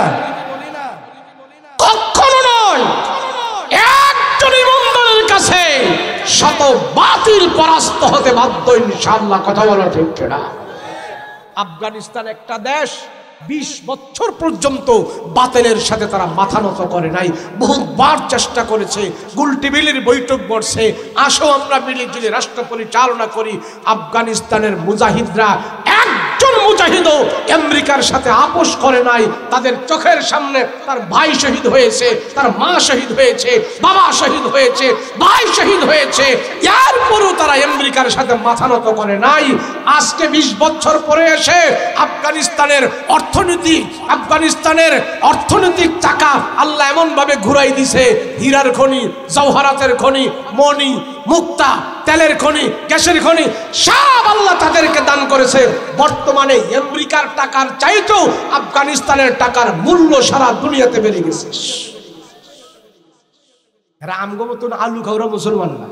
A: কখনো নয়। একজন ইমানদারের কাছে শত বাতিল পরাস্ত হতে বাধ্য ইনশাআল্লাহ। কথা বলা ঠিক কিনা? আফগানিস্তান একটা দেশ, 20 বছর পর্যন্ত বাতিলের সাথে তারা মাথা নত করে নাই। বহুবার চেষ্টা করেছে, গুলটিবিলির বৈঠক বসছে, আসো আমরা মিলিজুলি রাষ্ট্র পরিচালনা করি। আফগানিস্তানের মুজাহিদরা একজন মুজাহিদও আমেরিকার সাথে আপোষ করে নাই। তাদের চোখের সামনে তার ভাই শহীদ হয়েছে, তার মা শহীদ হয়েছে, বাবা শহীদ হয়েছে, ভাই শহীদ হয়েছে, এরপরও তারা আমেরিকার সাথে মাথা নত করে নাই। আজকে 20 বছর পরে এসে আফগানিস্তানের অর্থনৈতিক চাকা আল্লাহ এমন ভাবে ঘুরাই দিছে, হীরার খনি, জওহারাতের খনি, মণি, মুক্তা, তেলের খনি, গ্যাসের খনি সব আল্লাহ তাদেরকে দান করেছে। বর্তমানে আমেরিকার টাকার চাইতেও আফগানিস্তানের টাকার মূল্য সারা দুনিয়াতে বেড়ে গেছে। এরা আমগো মতন আলু খাওয়া মুসলমান না,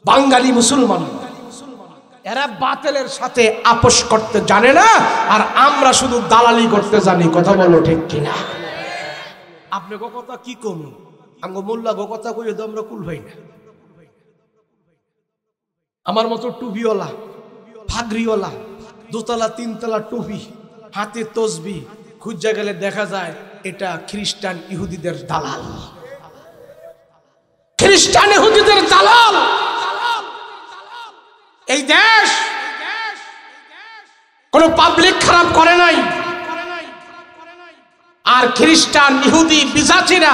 A: বাঙালি মুসলমান না। এরা বাতিলের সাথে আপোষ করতে জানে না, আর আমরা শুধু দালালি করতে জানি। কথা বলো ঠিক কিনা? আপনি কথা কি কম, আমগো মোল্লা গো কথা কইলে তো আমরা কুল ভাই না। আমার মতো টুপিওয়ালা, ফাগরিওয়ালা, 2তলা 3তলা টুপি, হাতে তসবিহ, খুঁজা গেলে দেখা যায় এটা খ্রিস্টান ইহুদিদের দালাল, খ্রিস্টান ইহুদিদের দালাল। এই দেশ কোন পাবলিক খারাপ করে নাই, আর খ্রিস্টান ইহুদি বিজাতিরা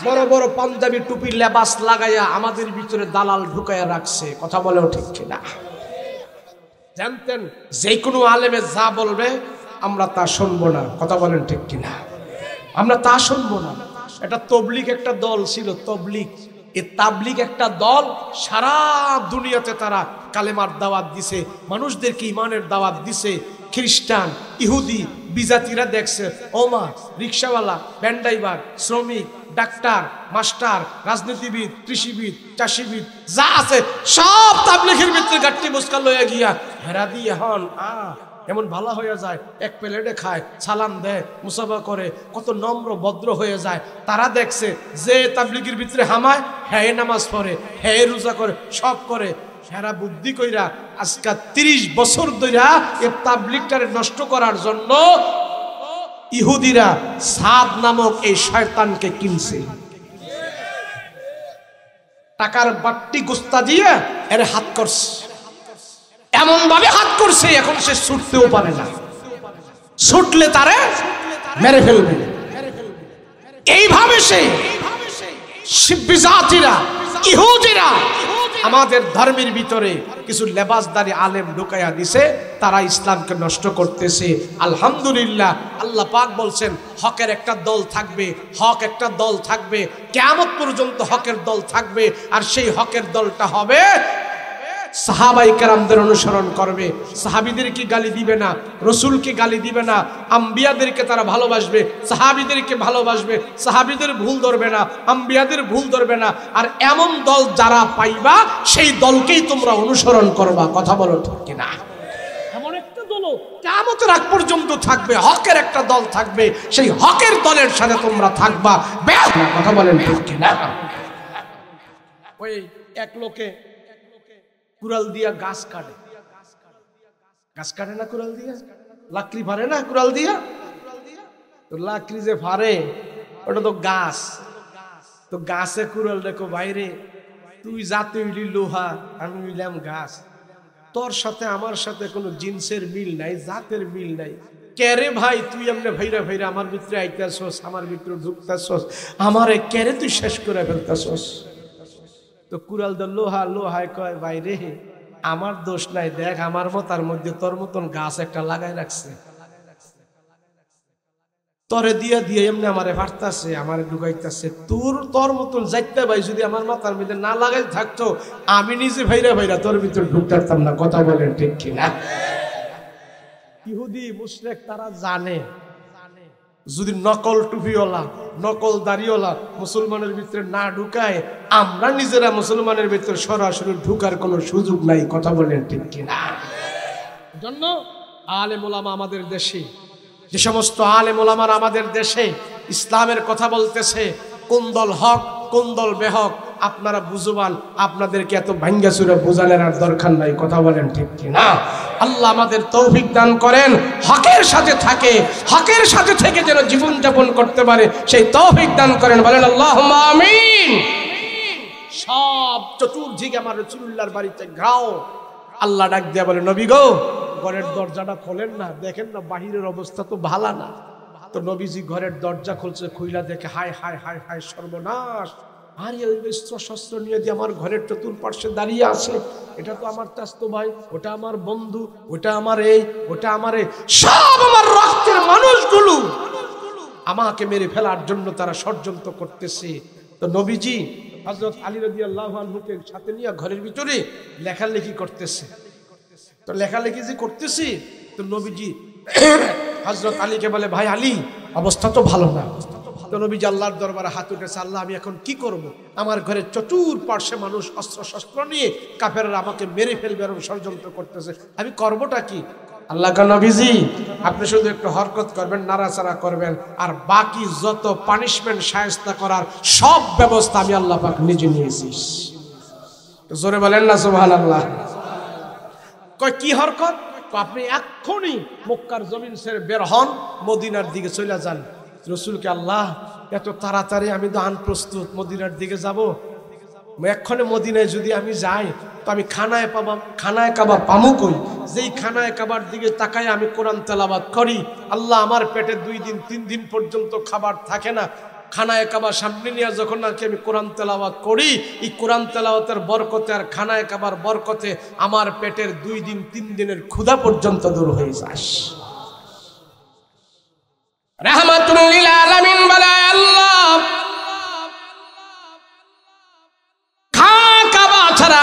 A: বড় বড় পাঞ্জাবি টুপি লেবাস লাগাইয়া আমাদের ভিতরে দালাল ঢুকাইয়া রাখছে। কথা বলেও ঠিক কিনা? জানতেন যে কোনো আলেমে যা বলবে আমরা তা শুনবো না। কথা বলেন ঠিক কিনা? আমরা তা শুনবো না। এটা তবলিগ একটা দল ছিল, তবলিগ। এই তাবলিগ একটা দল সারা দুনিয়াতে তারা কালেমার দাওয়াত দিছে, মানুষদেরকে ইমানের দাওয়াত দিছে। খ্রিস্টান ইহুদি বিজাতিরা দেখছে, ওমা রিক্সাওয়ালা, ভ্যানড্রাইভার, শ্রমিক, ডাক্তার, মাস্টার, রাজনীতিবিদ, কৃষিবিদ, চাষিবিদ যা আছে সব তাবলিগের ভিতরে গাট্টি বসকা লইয়া গিয়া হেরা দিয়ে হন এমন ভালো হয়ে যায়, এক প্লেটে খায়, সালাম দেয়, মুসাফা করে, কত নম্র ভদ্র হয়ে যায়। তারা দেখছে যে তাবলিগের ভিতরে হামায়, হ্যাঁ নামাজ পড়ে, হ্যাঁ রোজা করে, সব করে। হেরা বুদ্ধি কইরা আজকে 30 বছর ধইরা এই তাবলিগটারে নষ্ট করার জন্য ইহুদিরা সাদ নামক এই শয়তানকে কিনছে। টাকার বাট্টি গুস্তা দিয়ে এর হাত করছে, এমন ভাবে হাত করছে এখন সে ছুটতেও পারে না, ছুটলে তারে মেরে ফেলবে। এইভাবে সে বিজাতিরা ইহুদিরা আমাদের ধর্মের ভিতরে কিছু লেবাসদারি আলেম ঢুকাইয়া দিছে, তারা ইসলামকে নষ্ট করতেছে। আলহামদুলিল্লাহ, আল্লাহ পাক বলছেন হকের একটা দল থাকবে, হক একটা দল থাকবে, কিয়ামত পর্যন্ত হকের দল থাকবে। আর সেই হকের দলটা হবে সাহাবায়ে কেরামদের অনুসরণ করবে। সাহাবীদেরকে গালি দিবে না, রসুলকে গালি দিবে না, আম্বিয়াদেরকে তারা ভালোবাসবে, সাহাবীদেরকে ভালোবাসবে, সাহাবীদের ভুল ধরবে না, আম্বিয়াদের ভুল ধরবে না। আর এমন দল যারা পাইবা সেই দলকেই তোমরা অনুসরণ করবা। কথা বলো ঠিক কিনা? এমন একটা দল কিয়ামতের আগ পর্যন্ত থাকবে, হকের একটা দল থাকবে, সেই হকের দলের সাথে তোমরা থাকবা। কথা বলেন ঠিক কিনা? ওই এক লোকে কুড়াল দিয়া গাছ কাটে, গাছ কাটে না কুড়াল দিয়া, লাকড়ি ফারে না কুড়াল দিয়া, তো লাকড়ি যে ফারে ওটা তো গাছ, তো গাছে কুড়াল দেখো বাইরে, তুই যাতে উইলি লোহা, আমি উইলাম গাছ, তোর সাথে আমার সাথে কোনো জিন্সের মিল নাই, জাতের মিল নাই। কেরে ভাই তুই এমনি ভাইরা ভাইরা আমার ভিতরে আইতাছস, আমার ভিতরে ঢুকতাছস, আমারে কেরে তুই শেষ করে ফেলতাছস? তো কুড়াল দা লোহা, লোহায় কয় বাইরে আমার দোষ নাই, দেখ আমার মতার মধ্যে তোর মতন গাছ একটা লাগাই রাখছে, তরে দিয়া দিয়ে এমনি আমারে ফাটতাছে, আমারে ঢুকাইতাছে। তোর মতন যাইতে ভাই যদি আমার মাথার মধ্যে না লাগাই থাকতো, আমি নিজে ভাইরা ভাইরা তোর ভিতরে ঢুকতাম না। কথা বলেন ঠিক কিনা? ইহুদি মুশরিক তারা জানে যদি নকল টুপিওয়ালা, নকল দাড়িওয়ালা মুসলমানের ভিতরে না ঢুকায়, আমরা নিজেরা মুসলমানের ভিতরে সরাসরি ঢুকার কোনো সুযোগ নাই। কথা বলেন ঠিক কিনা? জন্য আলেম ওলামা আমাদের দেশে, যে সমস্ত আলেম ওলামারা আমাদের দেশে ইসলামের কথা বলতেছে, কোন দল হক কোন দল বেহক আপনারা বুঝবান, আপনাদেরকে এত ভাঙ্গা চুরে বোঝানোর আর দরকার নাই। কথা বলেন ঠিক কিনা? আল্লাহ আমাদের তৌফিক দান করেন, হকের সাথে থাকে, হকের সাথে থেকে যেন জীবন যাপন করতে পারে সেই তৌফিক দান করেন। বলেন আল্লাহুম্মা আমিন। সব চতুর্দিকে আমার রাসূলুল্লাহর বাড়িতে ঘাও। আল্লাহ ডাক দিয়া বলে, নবী গো ঘরের দরজাটা খোলেন না, দেখেন না বাহিরের অবস্থা তো ভালো না। তো নবীজি ঘরের দরজা খুলছে, খুইলা দেখে হায় হায় হায় হায় সর্বনাশ, আর এই শস্ত্র নিয়ে যে আমার ঘরের চতুর্পার্শ্বে দাঁড়িয়ে আছে, এটা তো আমার চাচতো ভাই, ওটা আমার বন্ধু, ওটা আমার এই, ওটা আমার এই, সব আমার রক্তের মানুষগুলো আমাকে মেরে ফেলার জন্য তারা ষড়যন্ত্র করতেছে। তো নবীজি হযরত আলী রাদিয়াল্লাহু আনহুকে সাথে নিয়ে ঘরের ভিতরে লেখালেখি করতেছে। তো লেখালেখি যে করতেছি, তো নবীজি হযরত আলীকে বলে, ভাই আলী অবস্থা তো ভালো না। তো নবীজি আল্লাহর দরবারে হাত উঠেছে, আল্লাহ আমি এখন কি করব? আমার ঘরে চতুর্পার্শ্বে মানুষ অস্ত্র শস্ত্র নিয়ে কাফেররা আমাকে মেরে ফেলবে এরকম ষড়যন্ত্র করতেছে, আমি করবোটা কি? আল্লাহ কা নবীজি আপনি শুধু একটু হরকত করবেন, নাড়াচাড়া করবেন, আর বাকি যত পানিশমেন্ট শায়েস্তা করার সব ব্যবস্থা আমি আল্লাহ পাক নিজে নিয়েছি। জোরে বলেন না সুবহানাল্লাহ। কয় কি হরকত? তো আপনি এক্ষুনি মক্কার জমিন ছেড়ে বের হন, মদিনার দিকে চলে যান। রসুলকে আল্লাহ এত তাড়াতাড়ি আমি তো প্রস্তুত, মদিনার দিকে যাব, এক্ষণে মদিনায় যদি আমি যাই তো আমি খানায় কাবা পামু কই? যেই খানায় কাবার দিকে তাকায় আমি কোরআন তেলাওয়াত করি, আল্লাহ আমার পেটে 2 দিন 3 দিন পর্যন্ত খাবার থাকে না। খানায় কাবা সামনে নিয়ে যখন নাকি আমি কোরআন তেলাওয়াত করি, এই কোরআন তেলাওয়াতের বরকতে আর খানায় কাবার বরকতে আমার পেটের 2 দিন 3 দিনের ক্ষুধা পর্যন্ত দূর হয়ে যায়। রাহমাতুল লিল আলামিন বলে আল্লাহ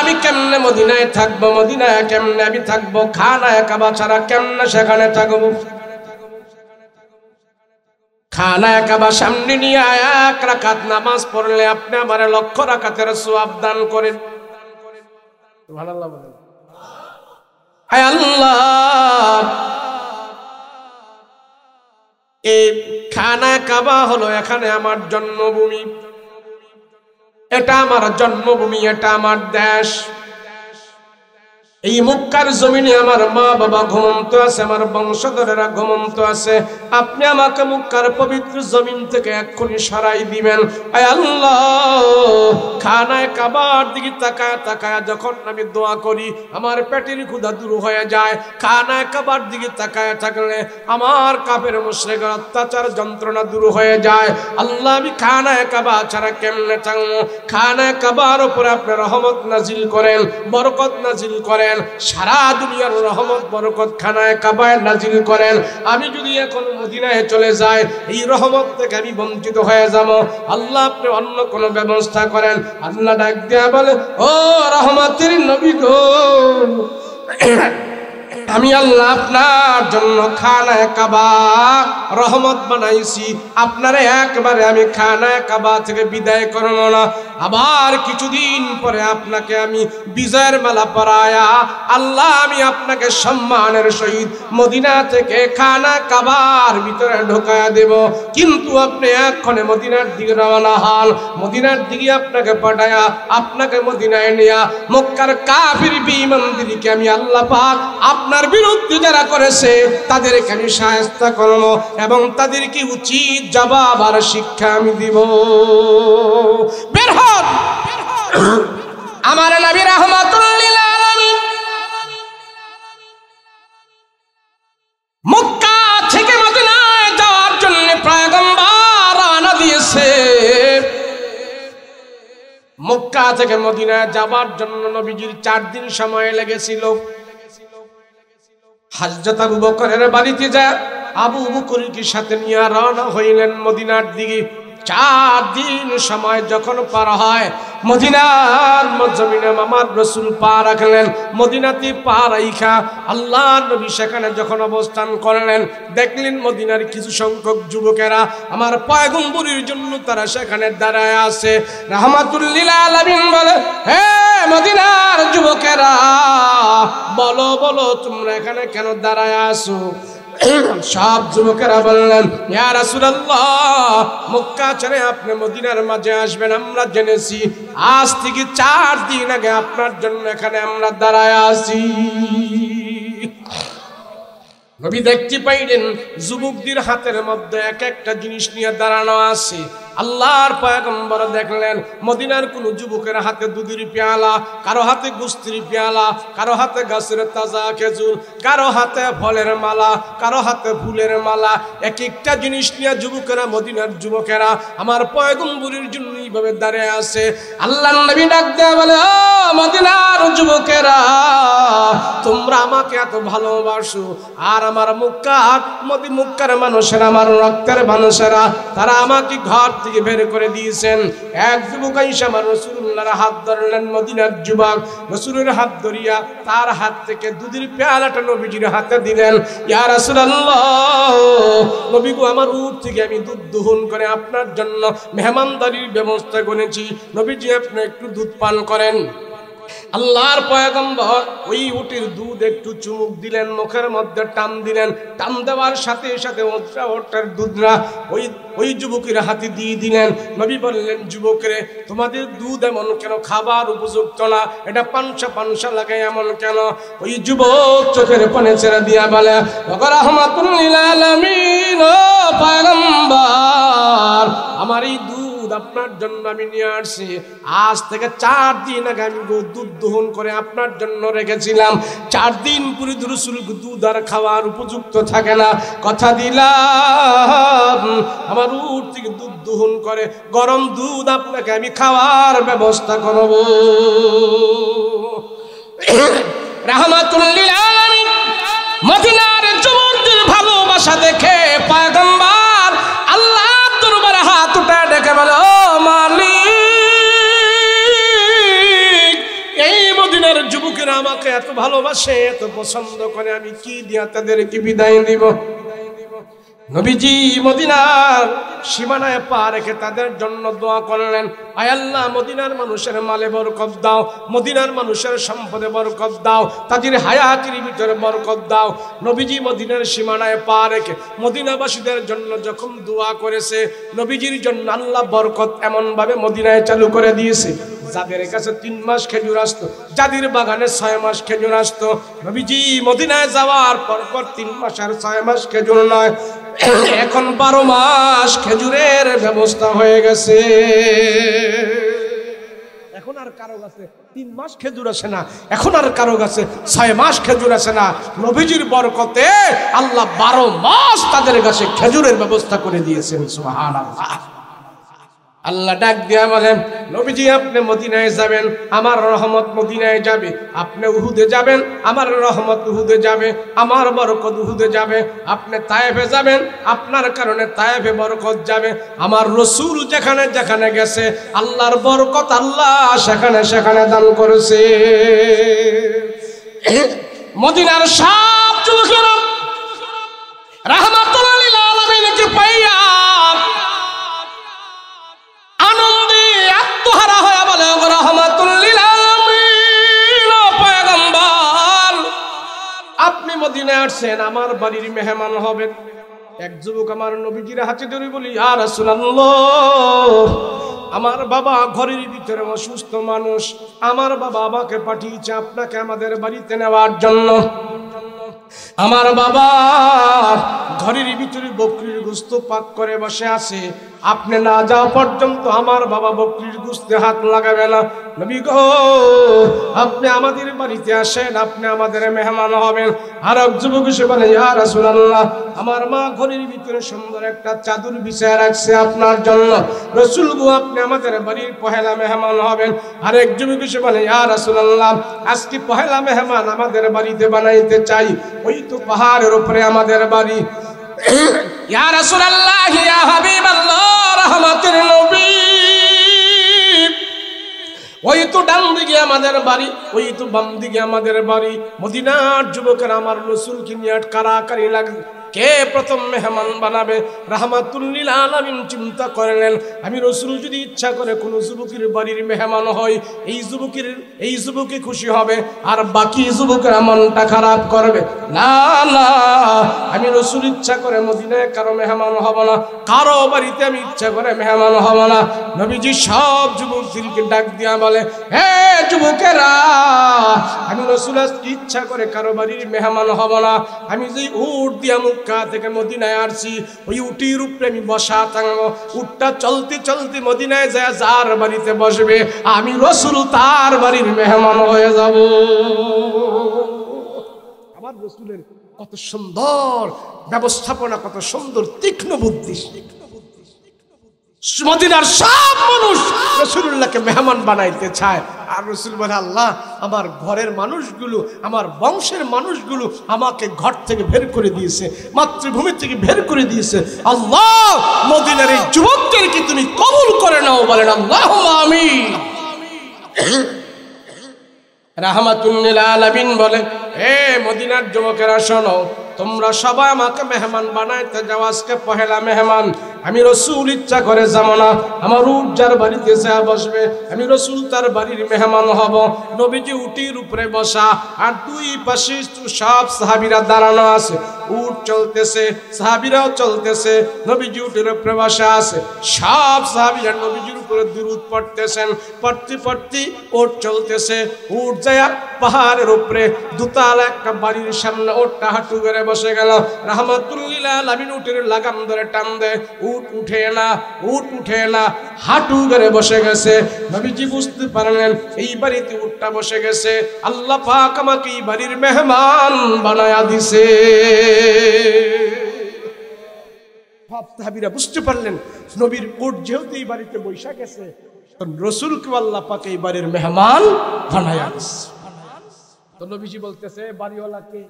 A: আমি কেমনে মদিনায় থাকবো, মদিনায় কেমনে আমি থাকবো, খানায় কাবা ছাড়া কেমনে সেখানে থাকবো। খানায় কাবা সামনে নিয়ে 1 রাকাত নামাজ পড়লে আপনি আমার 1,00,000 রাকাতের সওয়াব দান করেন। সুবহানাল্লাহ বলেন। হায় আল্লাহ, এই খানায় কাবা হলো এখানে আমার জন্মভূমি, এটা আমার জন্মভূমি, এটা আমার দেশ। এই মক্কার জমিনে আমার মা বাবা ঘুমন্ত আছে, আমার বংশধরেরা ঘুমন্ত আছে। আপনি আমাকে মক্কার পবিত্র জমিন থেকে এক্ষুনি সরাই দিবেন। আয় আল্লাহ, খানায় কাবার দিকে তাকায় তাকায় যখন আমি দোয়া করি আমার পেটের ক্ষুধা দূর হয়ে যায়। খানায় কাবার দিকে তাকায় থাকলে আমার কাফের মুশরিকদের অত্যাচার যন্ত্রণা দূর হয়ে যায়। আল্লাহ, আমি খানায় কাবা ছাড়া কেমনে থাকবো? খানায় কাবার উপরে আপনি রহমত নাজিল করেন, বরকত নাজিল করেন, সারা দুনিয়ার রহমত বরকত খানায় কাবায় নাজিল করেন। আমি যদি এখন মদিনায় চলে যাই এই রহমত থেকে আমি বঞ্চিত হয়ে যাব। আল্লাহ, আপনি অন্য কোন ব্যবস্থা করেন। আল্লাহ ডাক দিয়া বলে, ও রহমতের নবী গো, আমি আল্লাহ আপনার জন্য খানায় কাবা রহমত বানাইছি, আপনারে একবারে আমি খানায় কাবা থেকে বিদায় করব না। আবার কিছুদিন পরে আপনাকে আমি বিজয়ের মালা পরায়া আল্লাহ আমি আপনাকে সম্মানের সহিত মদিনা থেকে খানা কাবার ভিতরে ঢোকায়া দেব। কিন্তু আপনি এক্ষণে মদিনার দিকে রওনা হন। মদিনার দিকে আপনাকে পাঠায়া আপনাকে মদিনায় নিয়া মক্কার কাফির বেঈমানদেরকে আমি আল্লাহ পাক আপনার বিরুদ্ধে যারা করেছে তাদেরকে আমি শায়েস্তা করব এবং তাদেরকে উচিত জবাব আর শিক্ষা আমি দিব। বের হন আমার নবী রাহমাতুল লিল আলামিন মক্কা থেকে মদিনায় যাওয়ার জন্য পয়গম্বর রওনা দিয়েছে। মক্কা থেকে মদিনায় যাওয়ার জন্য নবীজির 4 দিন সময় লেগেছিল। হযরত আবু বকরের বাড়িতে যায় আবু বকরকে সাথে নিয়ে রওনা হইলেন মদিনার দিকে। 4 দিন সময় যখন পার হয় মদিনার জমিনে আমার রাসূল পা রাখলেন। মদিনাতে পা রাইখা আল্লাহর নবী সেখানে যখন অবস্থান করলেন দেখলেন মদিনার কিছু সংখ্যক যুবকেরা আমার পয়গম্বরের জন্য তারা সেখানে দাঁড়ায় আছে। রাহমাতুল লিল আলামিন বলে, হে মদিনার যুবকেরা, বলো বলো তোমরা এখানে কেন দাঁড়ায় আছো? সব যুবকেরা বললেন, ইয়া রাসূলুল্লাহ, মক্কা ছেড়ে আপনি মদিনার মাঝে আসবেন আমরা জেনেছি। আজ থেকে 4 দিন আগে আপনার জন্য এখানে আমরা দাঁড়ায় আছি। নবী দেখতে পাইলেন যুবকদের হাতের মধ্যে এক একটা জিনিস নিয়ে দাঁড়ানো আছে। আল্লাহর পয়গম্বর দেখলেন মদিনার কোন যুবকের হাতে দুধের পেয়ালা, কারো হাতে গোস্তের পেয়ালা, কারো হাতে গাছের তাজা খেজুর, কারো হাতে ফলের মালা, কারো হাতে ফুলের মালা। এক একটা জিনিস নিয়ে যুবকেরা মদিনার যুবকেরা আমার পয়গম্বরের জন্য এইভাবে দাঁড়িয়ে আছে। আল্লাহর নবী ডাক দেয়া বলে, ও মদিনার যুবকেরা, তোমরা আমাকে এত ভালোবাসো আর আমার মক্কার মানুষেরা, আমার রক্তের মানুষেরা, তারা আমাকে ঘর থেকে বের করে দিয়েছেন। এক যুবক এসে আমার রাসূলুল্লাহর হাত ধরলেন। মদিনার যুবক রাসূলের হাত ধরিয়া তার হাত থেকে দুধের পেয়ালাটা নবীজির হাতে দিলেন। ইয়া রাসূলুল্লাহ, নবী গো, আমার উট থেকে আমি দুধ দহন করে আপনার জন্য মেহমানদারির ব্যবস্থা করেছি। নবীজি আপনি একটু দুধ পান করেন। আল্লাহর পয়গম্বর ওই উটের দুধ একটু চুমুক দিলেন, মুখের মধ্যে টান দিলেন। টান দেওয়ার সাথে সাথে ওটার দুধরা ওই যুবকের হাতে দিয়ে দিলেন। নবী বললেন, যুবকরে, তোমাদের দুধ এমন কেন? খাবার উপযুক্ত না, এটা পানসা পানসা লাগে এমন কেন? ওই যুবক চোখের পানি ছেড়ে দিয়া বলে, রাহমাতুল লিল আলামিন, ও পয়গম্বর, আমার এই দুধ আপনার জন্য আমি নিয়ে আসছি। আজ থেকে 4 দিন আগে আমি দুধ দহন করে আপনার জন্য রেখেছিলাম। 4 দিন পুরো রসুল দুধ আর খাওয়ার উপযুক্ত থাকে না। কথা দিলাম আমার উট থেকে দুধ দহন করে গরম দুধ আপনাকে আমি খাওয়ার ব্যবস্থা করব। রাহমাতুল লিল আলামিন মদিনার যুবকদের ভালোবাসা দেখে পয়গম্বর আল্লাহর দরবারে হাত উঠে ডেকে বলে, ও মালিক, এই মদিনার যুবকেরা আমাকে এত ভালোবাসে, এত পছন্দ করে, আমি কি দিয়া তাদেরকে বিদায় দিব? নবীজি মদিনার সীমানায় পা রেখে তাদের জন্য দোয়া করলেন, আয় আল্লাহ, মদিনার মানুষের মালে বরকত দাও, মদিনার মানুষের সম্পদে বরকত দাও, তাদের হায়াতের ভিতরে বরকত দাও। নবীজি মদিনার সীমানায় পা রেখে মদিনাবাসীদের জন্য যখন দোয়া করেছে, নবীজির জন্য আল্লাহ বরকত এমন ভাবে মদিনায় চালু করে দিয়েছে, যাদের কাছে 3 মাস খেজুর আসতো, যাদের বাগানে 6 মাস খেজুর আসতো, নবীজি মদিনায় যাওয়ার পর 3 মাস আর 6 মাস খেজুর নয়, এখন 12 মাস খেজুরের ব্যবস্থা হয়ে গেছে। এখন আর কারো কাছে 3 মাস খেজুর আসে না, এখন আর কারো কাছে 6 মাস খেজুর আসে না। নবীজির বরকতে আল্লাহ 12 মাস তাদের কাছে খেজুরের ব্যবস্থা করে দিয়েছেন। সুবহানাল্লাহ। আল্লাহ ডাক দিয়া বলেন, নবীজি আপনি মদিনায় যাবেন, আমার রহমত মদিনায় যাবে। আপনি উহুদে যাবেন, আমার রহমত উহুদে যাবে, আমার বরকত উহুদে যাবে। আপনি তায়েফে যাবেন, আপনার কারণে তায়েফে বরকত যাবে। আমার রাসূল যেখানে যেখানে গেছে, আল্লাহর বরকত আল্লাহ সেখানে সেখানে দান করেছে। মদিনার সব যুবকেরা রাহমাতুল লিল আলামিনকে পাইয়া আনন্দে আত্মহারা হয়ে বলে, রাহমাতুল লিল আলামিন, পয়গম্বর আপনি মদিনায় আসছেন, আমার বাড়ির মেহমান হবেন। এক যুবক আমার নবীজির হাতে ধরে বলি, ইয়া রাসূলুল্লাহ, আমার বাবা ঘরের ভিতরে অসুস্থ মানুষ, আমার বাবা আমাকে পাঠিয়েছে আপনাকে আমাদের বাড়িতে নেওয়ার জন্য। আমার বাবা ঘরের ভিতরে বকরির গোশত পাক করে বসে আছে, আপনি না যাওয়া পর্যন্ত আমার বাবা বকরির গোশতে হাত লাগাবে না। নবী গো, আপনি আমাদের বাড়িতে আসেন, আপনি আমাদের মেহমান হবেন। আর এক যুবক এসে বলে, ইয়া রাসূলুল্লাহ, আমার মা ঘরের ভিতরে সুন্দর একটা চাদর বিছায় রাখছে আপনার জন্য, রাসূল গো আপনি আমাদের বাড়ির পহেলা মেহমান হবেন। আর এক যুবক এসে বলে, ইয়া রাসূলুল্লাহ, আজকে পহেলা মেহমান আমাদের বাড়িতে বানাইতে চাই, ওই তো পাহাড়ের উপরে আমাদের বাড়ি। ইয়া রাসূলুল্লাহ, ইয়া হাবিবাল্লাহ, রহমতের নবী, ওই তো ডান দিকে আমাদের বাড়ি, ওই তো বাম দিকে আমাদের বাড়ি। মদিনার যুবকেরা আমার রাসূলকে নিয়ে কারাকারি লাগে, কে প্রথম মেহমান বানাবে? রাহমাতুল লিল আলামিন চিন্তা করলেন, আমি রাসূল যদি ইচ্ছা করে কোন যুবকের বাড়ির মেহমান হয়, এই যুবকে খুশি হবে, আর বাকি যুবকেরা মনটা খারাপ করবে। না না, আমি রাসূল ইচ্ছা করে মদিনায় কারো মেহমান হব না, কারো বাড়িতে আমি ইচ্ছা করে মেহমান হব না। নবীজি সব যুবকদেরকে ডাক দিয়া বলে, হে যুবকেরা, আমি রাসূল ইচ্ছা করে কারো বাড়ির মেহমান হব না। আমি যে উট দিয়া মক্কা থেকে মদিনায় আসছি, ওই উটির উপরে আমি বসা থাকবো, উটটা চলতে চলতে মদিনায় যায় যার বাড়িতে বসবে, আমি রাসূল তার বাড়ির মেহমান হয়ে যাব। আমার রাসূলের কত সুন্দর ব্যবস্থাপনা, কত সুন্দর তীক্ষ্ণ বুদ্ধি। মদিনার সব মানুষ রাসূলুল্লাহকে মেহমান বানাইতে চায়, আর রাসূল বলে, আল্লাহ, আমার ঘরের মানুষগুলো, আমার বংশের মানুষগুলো আমাকে ঘর থেকে বের করে দিয়েছে, মাতৃভূমি থেকে বের করে দিয়েছে। আল্লাহ, মদিনার এই যুবকদেরকে তুমি কবুল করে নাও। বলেন আল্লাহুম্মা আমিন। রাহমাতুল লিল আলামিন বলে, হে মদিনার যুবকেরা শোনো, তোমরা সবাই আমাকে মেহমান বানাইতে যাও, আজকে পহেলা মেহমান। আমি রসুল ইচ্ছা করে যাব না, আমার উট যার বাড়িতে যা বসবে আমি রসুল তার বাড়ির মেহমান হব। নবীজি উটির উপরে বসা, আর দুই পাশে সব সাহাবীরা দাঁড়ানো আছে, উট চলতেছে, সাহাবীরাও চলতেছে, নবীজি উটের উপরে বসা আছে, সব সাহাবীরা নবীজির উপরে দুরূদ পড়তেছেন, পড়তে পড়তে উট চলতেছে, উট যায় পাহাড়ের উপরে দুতালা একটা বাড়ির সামনে, উটটা হাঁটু করে বসে গেল। রাহমাতুল্লিল আলামিন উটের লাগাম ধরে টান দেয়, উট উঠে না, উট উঠে না, হাঁটু করে বসে গেছে। নবীজি বুঝতে পারলেন এই বাড়িতে উটটা বসে গেছে, আল্লাহ পাক আমাকে এই বাড়ির মেহমান বানায়া দিছে। সাহাবীরা বুঝতে পারলেন নবীর উট যেহেতু এই বাড়িতে বৈশা গেছে, রসুলকে আল্লাহ পাক এই বাড়ির মেহমান বানায়া দিছে। তো নবীজি বলতেছে বাড়িওয়ালা কে?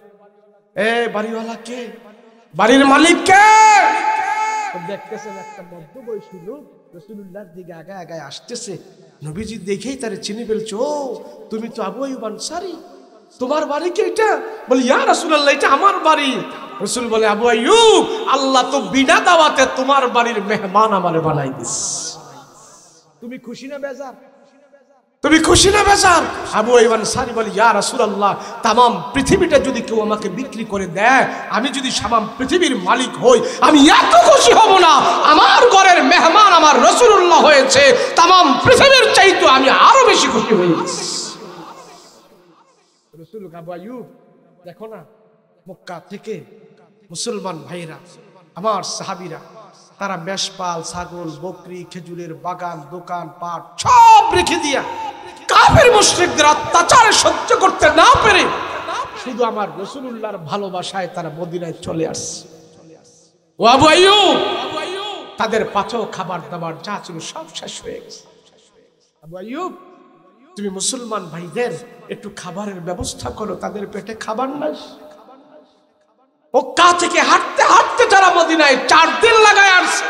A: বাড়িওয়ালা কে? বাড়ির মালিক কে? দেখতেছেন একটা মধ্যবয়সী লোক রাসূলুল্লাহর দিকে আগায় আগায় আসতেছে। নবীজি দেখেই তারে চিনে ফেলছে, ও তুমি তো আবু আইয়ুব আনসারী, তোমার বাড়ি কি এটা? বলে ইয়া রাসূলুল্লাহ এটা আমার বাড়ি। রাসূল বলে আবু আইয়ুব আল্লাহ তো বিনা দাওয়াতে তোমার বাড়ির মেহমান আমারে বানাই দিস, তুমি খুশি না বেজার? তুমি খুশি না বেজার? আবু আইয়ুব আনসারী বলে ইয়া রাসূলুল্লাহ तमाम পৃথিবীটা যদি কেউ আমাকে বিক্রি করে দেয়, আমি যদি সামাম পৃথিবীর মালিক হই, আমি এত খুশি হব না। আমার ঘরের মেহমান আমার রাসূলুল্লাহ হয়েছে, तमाम পৃথিবীর চাইতে আমি আরো বেশি খুশি হই। রাসূল আবু আইয়ুব দেখো না, মক্কা থেকে মুসলমান ভাইরা আমার সাহাবীরা তারা মেষপাল, ছাগল, বকরি, খেজুরের বাগান, দোকান পাট সব রেখে দিয়া কাফের মুশরিকদের অত্যাচার সহ্য করতে না পেরে শুধু আমার রাসূলুল্লাহর ভালোবাসায় তারা মদিনায় চলে আসছে। ও আবু আইয়ুব, তাদের পাথর খাবার দাবার যা ছিল সব শেষ হয়ে গেছে। আবু আইয়ুব তুমি মুসলমান ভাইদের একটু খাবারের ব্যবস্থা করো, তাদের পেটে খাবার নাই। মক্কা থেকে হাঁটতে হাঁটতে যারা মদিনায় 4 দিন লাগায় আসছে,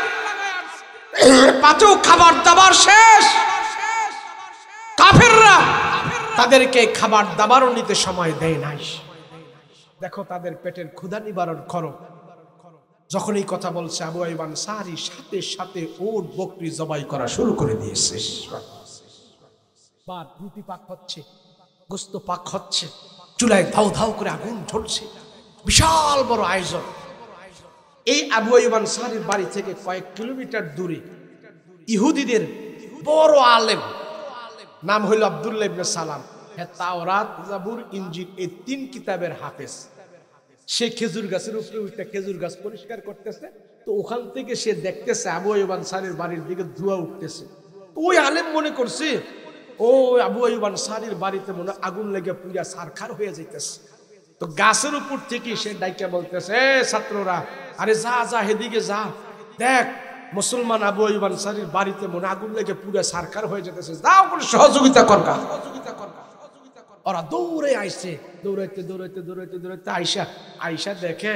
A: পাথর খাবার দাবার শেষ। কাফেররা তাদেরকে খাবার দাবারও নিতে সময় দেয় নাই। দেখো তাদের পেটের ক্ষুধা নিবারণ করো। যখন এই কথা বলছে আবু আইয়ুব আনসারী সাথে সাথে উট বকরি জবাই করা শুরু করে দিয়েছে। রুটি পাক হচ্ছে, গোস্ত পাক হচ্ছে, চুলায় ধাউ ধাউ করে আগুন ঝরছে, বিশাল বড় আয়োজন। এই আবু আইয়ুব আনসারীর বাড়ি থেকে কয়েক কিলোমিটার দূরে ইহুদিদের বড় আলেম, নাম হইল আব্দুল্লাহ ইবনে সালাম। তাওরাত, জাবুর, ইনজিল এই 3 কিতাবের হাফেজ। সে খেজুর গাছের উপরে উঠে খেজুর গাছ পরিষ্কার করতেছে, তো ওখান থেকে সে দেখতেছে আবু আইয়ুব আনসারীর বাড়ির দিকে ধোঁয়া উঠতেছে। ওই আলেম মনে করছে ও আবু আইয়ুব আনসারীর বাড়িতে মনে আগুন লেগে পুরা ছারখার হয়ে যাইতেছে। তো গাছের উপর থেকে সে ডাইকে বলতেছে, ছাত্ররা আরে যা যা হেদিকে যা, দেখ মুসলমান আবু আইয়ুব আনসারীর বাড়িতে মনে আগুন লেগে পুরা ছারখার হয়ে যেতেছে, যাও করে সহযোগিতা করগা। ওরা দৌড়ে আইছে, দৌড়াইতে দৌড়াইতে দৌড়াইতে দৌড়াইতে আইসা দেখে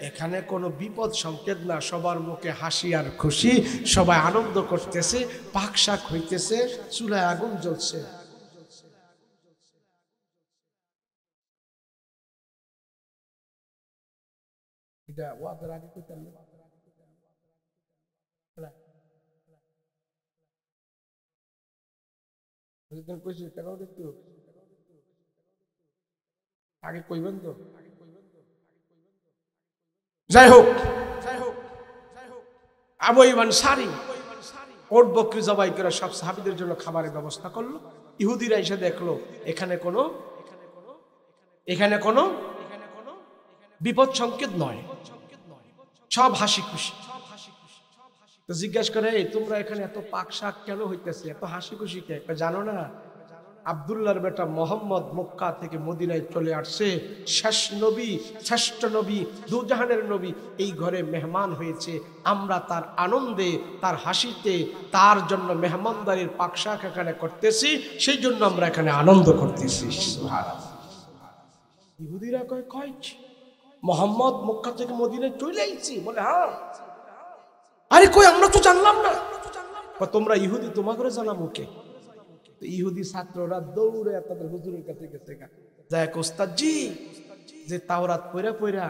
A: এখানে কোনো বিপদ সংকেত না, সবার মুখে হাসি আর খুশি, সবাই আনন্দ করতেছে, পাক শাক হইতেছে, চুলায় আগুন জ্বলছে। এটা ওয়াদের আগে কইতাম না, আগে কইবেন তো। যাই হোক আবু আইয়ুব আনসারী ওট বকরি জবাই করে সব সাহাবীদের জন্য খাবারের ব্যবস্থা করলো। ইহুদিরা এসে দেখলো এখানে কোনো বিপদ সংকেত নয়, সব হাসি খুশি। তো জিজ্ঞাসা করে তোমরা এখানে এত পাক শাক কেন হইতেছে, এত হাসি খুশি কে? জানো না আব্দুল্লাহর বেটা মোহাম্মদ মক্কা থেকে মদিনায় চলে আসছে, শেষ নবী, শ্রেষ্ঠ নবী, দুজাহানের নবী এই ঘরে মেহমান হয়েছে। আমরা তার আনন্দে, তার হাসিতে, তার জন্য মেহমানদারির পাক শাক এখানে করতেছি, সেই জন্য আমরা এখানে আনন্দ করতেছি। ইহুদিরা কয় মোহাম্মদ মক্কা থেকে মদিনায় চলে আইছি? বলে হ্যাঁ। আরে কই আমরা তো জানলাম না। তোমরা ইহুদি, তোমাকে জানাবো কে? ইহুদি ছাত্ররা দৌড়ে তাদের হুজুরের কাছে গেছে, যায় ওস্তাদ জি, যে তাওরাত পড়া পড়া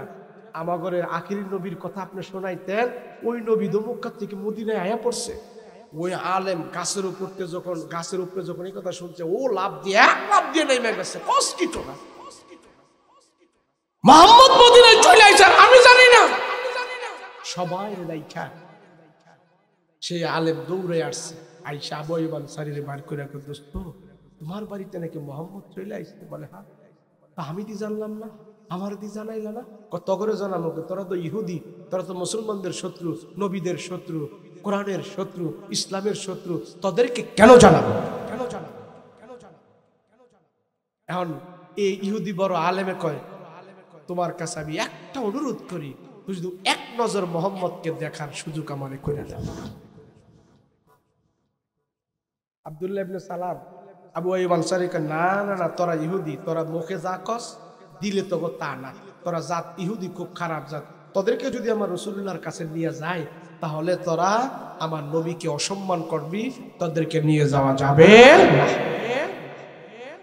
A: আমাগরে আখিরি নবীর কথা আপনি শোনাইতেন, ওই নবী তো মক্কা থেকে মদিনায় আয়া পড়ছে। ওই আলেম গাছের উপরে যখন এই কথা শুনছে, ও লাভ দিয়ে নেমে গেছে, কষ্ট না। মুহাম্মদ মদিনায় চলে আইছে, আমি জানি না, সবাই লাইখা সেই আলেম দৌড়ে আসছে, আইসা আবু আইয়ুব আনসারীরে বার করে কই, দোস্ত তোমার বাড়িতে নাকি মুহাম্মদ চলে আইছে? বলে হ্যাঁ। আমি দি জানলাম না, আমার দি জানাইলা না? কত করে জানাবো, তোরা তো ইহুদি, তোরা তো মুসলমানদের শত্রু, নবীদের শত্রু, কোরআনের শত্রু, ইসলামের শত্রু, তোদেরকে কেন জানাবো? এখন এই ইহুদি বড় আলেমে কয়, তোমার কাছে আমি একটা অনুরোধ করি, তুই শুধু এক নজর মুহাম্মদকে দেখার সুযোগ আমারে করে দাও। আব্দুল্লাহ ইবনে সালাম আবু আইয়ুব আনসারী কয়, না না না, তোরা ইহুদি, তোরা মুখে যা কস দিলে তো তা না, তোরা জাত ইহুদি, খুব খারাপ জাত, তোদেরকে যদি আমার রাসূলুল্লাহর কাছে নিয়ে যায় তাহলে তোরা আমার নবীকে অসম্মান করবি, তোদেরকে নিয়ে যাওয়া যাবে না।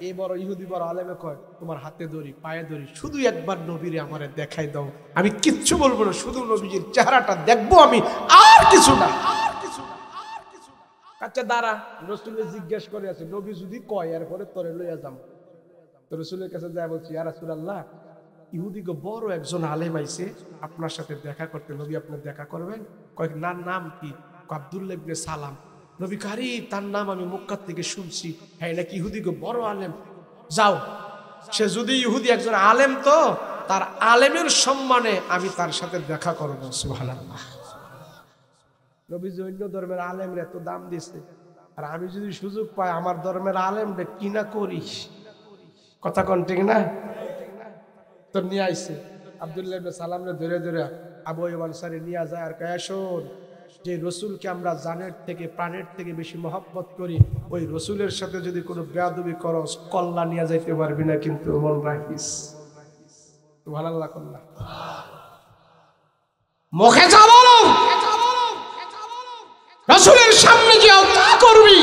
A: এই বড় ইহুদি বড় আলেমে কয়, তোমার হাতে ধরি, পায়ে ধরি, শুধু একবার নবীরে আমারে দেখাই দাও, আমি কিচ্ছু বলবো না, শুধু নবীজির চেহারাটা দেখবো আমি, আর কিছু না। আচ্ছা দাঁড়া, রাসূলের জিজ্ঞেস করে আছে, নবী যদি কয় এরপরে তোরে লইয়া যাম। তো রাসূলের কাছে যায়, বলছি ইয়া রাসূলুল্লাহ, ইহুদিকে বড় একজন আলেম আইছে আপনার সাথে দেখা করতে, নবী আপনার দেখা করবেন? কয় না, নাম কি? আব্দুল্লাহ ইবনে সালাম। নবী কারি, তার নাম আমি মক্কা থেকে শুনছি, হ্যাঁ নাকি ইহুদিকে বড় আলেম, যাও, সে যদি ইহুদি একজন আলেম তো তার আলেমের সম্মানে আমি তার সাথে দেখা করবো। সুবহানাল্লাহ। নবীজি অন্য ধর্মের আলেমরে এত দাম দিছে, আর আমি যদি সুযোগ পাই আমার ধর্মের আলেমরে কি না করিস, কথা কোন ঠিক না? তো নিয়ে আইছে আব্দুল্লাহ ইবনে সালামরে ধরে ধরে আবু আইয়ুব আনসারী নিয়ে যায়, আর কয়, শোন, যে রসুলকে আমরা জানের থেকে প্রাণের থেকে বেশি মহব্বত করি, ওই রসুলের সাথে যদি কোনো বেয়াদবি করস, কল্লা নিয়ে যাইতে পারবি না, কিন্তু মন রাখিস। সুবহানাল্লাহ। কল্লা মুখে যা বলো, রসুলের সামনে যাও তা করবি।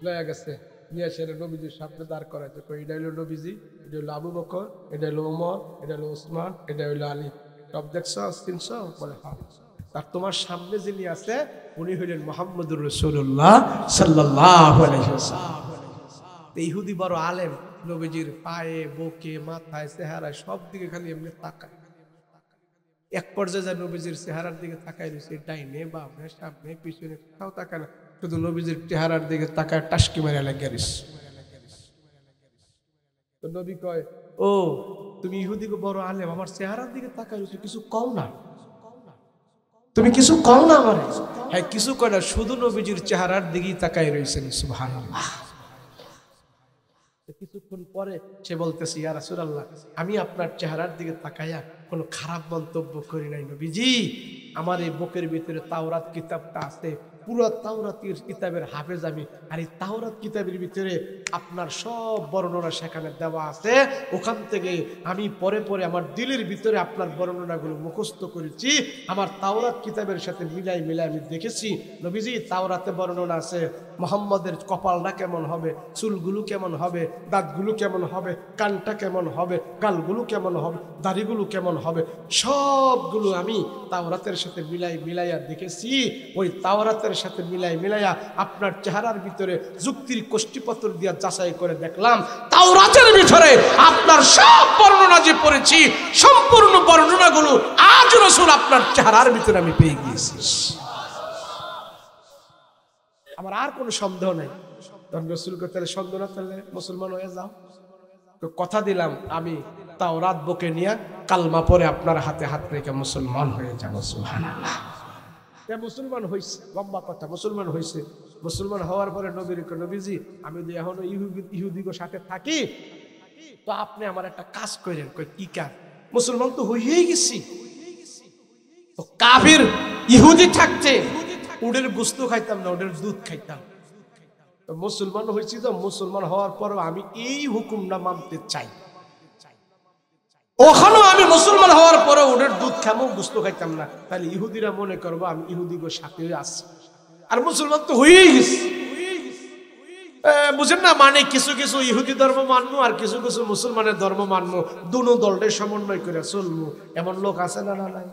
A: লয়া গেছে, নিয়ে এসে নবীজির সামনে দাঁড় করাইছে, এটা হইল নবীজি, এটা হইল আবু বকর, এটা হইল ওমর, এটা হইল ওসমান, এটা হইল আলী, সব দেখছ, চিনছ? বলে হ্যাঁ। তার তোমার সামনে যিনি আছে উনি হইলেন মুহাম্মদুর রাসূলুল্লাহ সাল্লাল্লাহু আলাইহি ওয়াসাল্লাম। ইহুদি বড় আলেম, নবীজির পায়ে, বুকে, মাথায়, চেহারায় সব দিকে খালি এমনি তাকায়। এক পর্যায়ে যায় নবীজির চেহারার দিকে তাকায় রয়েছে, ডাইনে বামে সামনে পিছনে কোথাও তাকায় না, শুধু নবীজির চেহারার দিকে তাকায়, টাসকি মেরে লাগিয়ে রয়েছে। তো নবী কয়, ও তুমি ইহুদিকে বড় আলেম, আমার চেহারার দিকে তাকায় রয়েছে, কিছু কও না, তুমি কিছু কও না আমার? হ্যাঁ, কিছু কয় না, শুধু নবীজির চেহারার দিকেই তাকায় রয়েছেন। সুবহানাল্লাহ। কিছুক্ষণ পরে সে বলতেছে, ইয়া রাসূলুল্লাহ, আমি আপনার চেহারার দিকে তাকাইয়া কোনো খারাপ মন্তব্য করি নাই নবীজি, আমার এই বুকের ভিতরে তাওরাত কিতাবটা আছে, পুরো তাওরাতের কিতাবের হাফেজ আমি, আর এই তাওরাত কিতাবের ভিতরে আপনার সব বর্ণনা সেখানে দেওয়া আছে, ওখান থেকে আমি পরে পরে আমার দিলের ভিতরে আপনার বর্ণনাগুলো মুখস্থ করেছি, আমার তাওরাত কিতাবের সাথে মিলাই মিলাই আমি দেখেছি নবীজি, তাওরাতে বর্ণনা আছে মুহাম্মদের কপালটা কেমন হবে, চুলগুলো কেমন হবে, দাঁতগুলো কেমন হবে, কানটা কেমন হবে, গালগুলো কেমন হবে, দাড়িগুলো কেমন হবে, সবগুলো আমি তাওরাতের সাথে মিলাই মিলাইয়া দেখেছি। ওই তাওরাতের সাথে মিলাই মিলাইয়া আপনার চেহারার ভিতরে যুক্তির কোষ্ঠীপত্র দিয়া যাচাই করে দেখলাম, তাওরাতের ভিতরে আপনার সব বর্ণনা যে পড়েছি, সম্পূর্ণ বর্ণনাগুলো আজ রাসূল আপনার চেহারার ভিতরে আমি পেয়ে গিয়েছি। আমার আর কোনো সন্দেহ নাই। তখন রাসূলকে তাহলে সন্দেহ না, তাহলে মুসলমান হয়ে যাও। তো কথা দিলাম, আমি তাওরাত বুকে নিয়ে কালমা পরে আপনার হাতে হাত রেখে মুসলমান হয়ে যাব। সুবহানাল্লাহ। মুসলমান হয়েছে, লম্বা কথা, মুসলমান হয়েছে। মুসলমান হওয়ার পরে নবীর নবীজি, আমি যদি এখনো ইহুদিগোর সাথে থাকি তো আপনি আমার একটা কাজ করেন। কি কাজ? মুসলমান তো হয়েই গেছি, তো কাফির ইহুদি থাকতে উটের গোশত খাইতাম না, উটের দুধ খাইতাম। তো মুসলমান হয়েছি, তো মুসলমান হওয়ার পরও আমি এই হুকুম না মানতে চাই। ওখানেও আমি মুসলমান হওয়ার পরে ওদের দুধ খামো, গোশত খাইতাম না, তাহলে ইহুদিরা মনে করবো আমি ইহুদিগোর সাথে আছি। আর মুসলমান তো হয়েই গেছি, বুঝেন না, মানে কিছু কিছু ইহুদি ধর্ম মানবো আর কিছু কিছু মুসলমানের ধর্ম মানবো, দুনো দলটাই সমন্বয় করে চলবো, এমন লোক আছে না না নাই?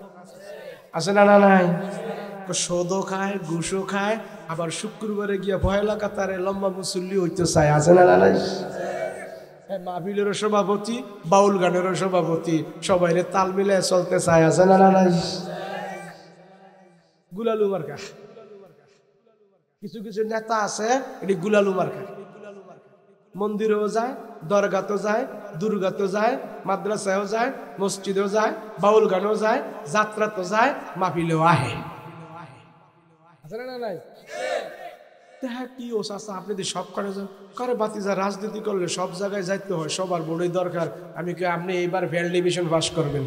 A: আছে না না নাই? সোদও খায়, ঘুষও খায়, আবার শুক্রবারে গিয়া পয়লা কাতারে লম্বা মুসল্লি হইতে চায়। আছে না না নাই? মাহফিলেরও সভাপতি, বাউল গানেরও সভাপতি, সবাই তাল মিলায় চলতে চায়। আছে না না নাই? গুলালু মার্কা। কিছু কিছু নেতা আছে এটি গুলালু মার্কা, মন্দিরেও যায়, দরগাতেও যায়, দুর্গাতেও যায়, মাদ্রাসায়ও যায়, মসজিদেও যায়, বাউল গানেও যায়, যাত্রাতেও যায়, মাহফিলেও আহে। কি ও চাচা আপনি সব করে বাতিজা রাজনীতি করলে সব জায়গায় যাইতে হয়, সবার বড়ই দরকার। আমি কি আপনি এইবার ফেল ডিভিশন পাস করবেন?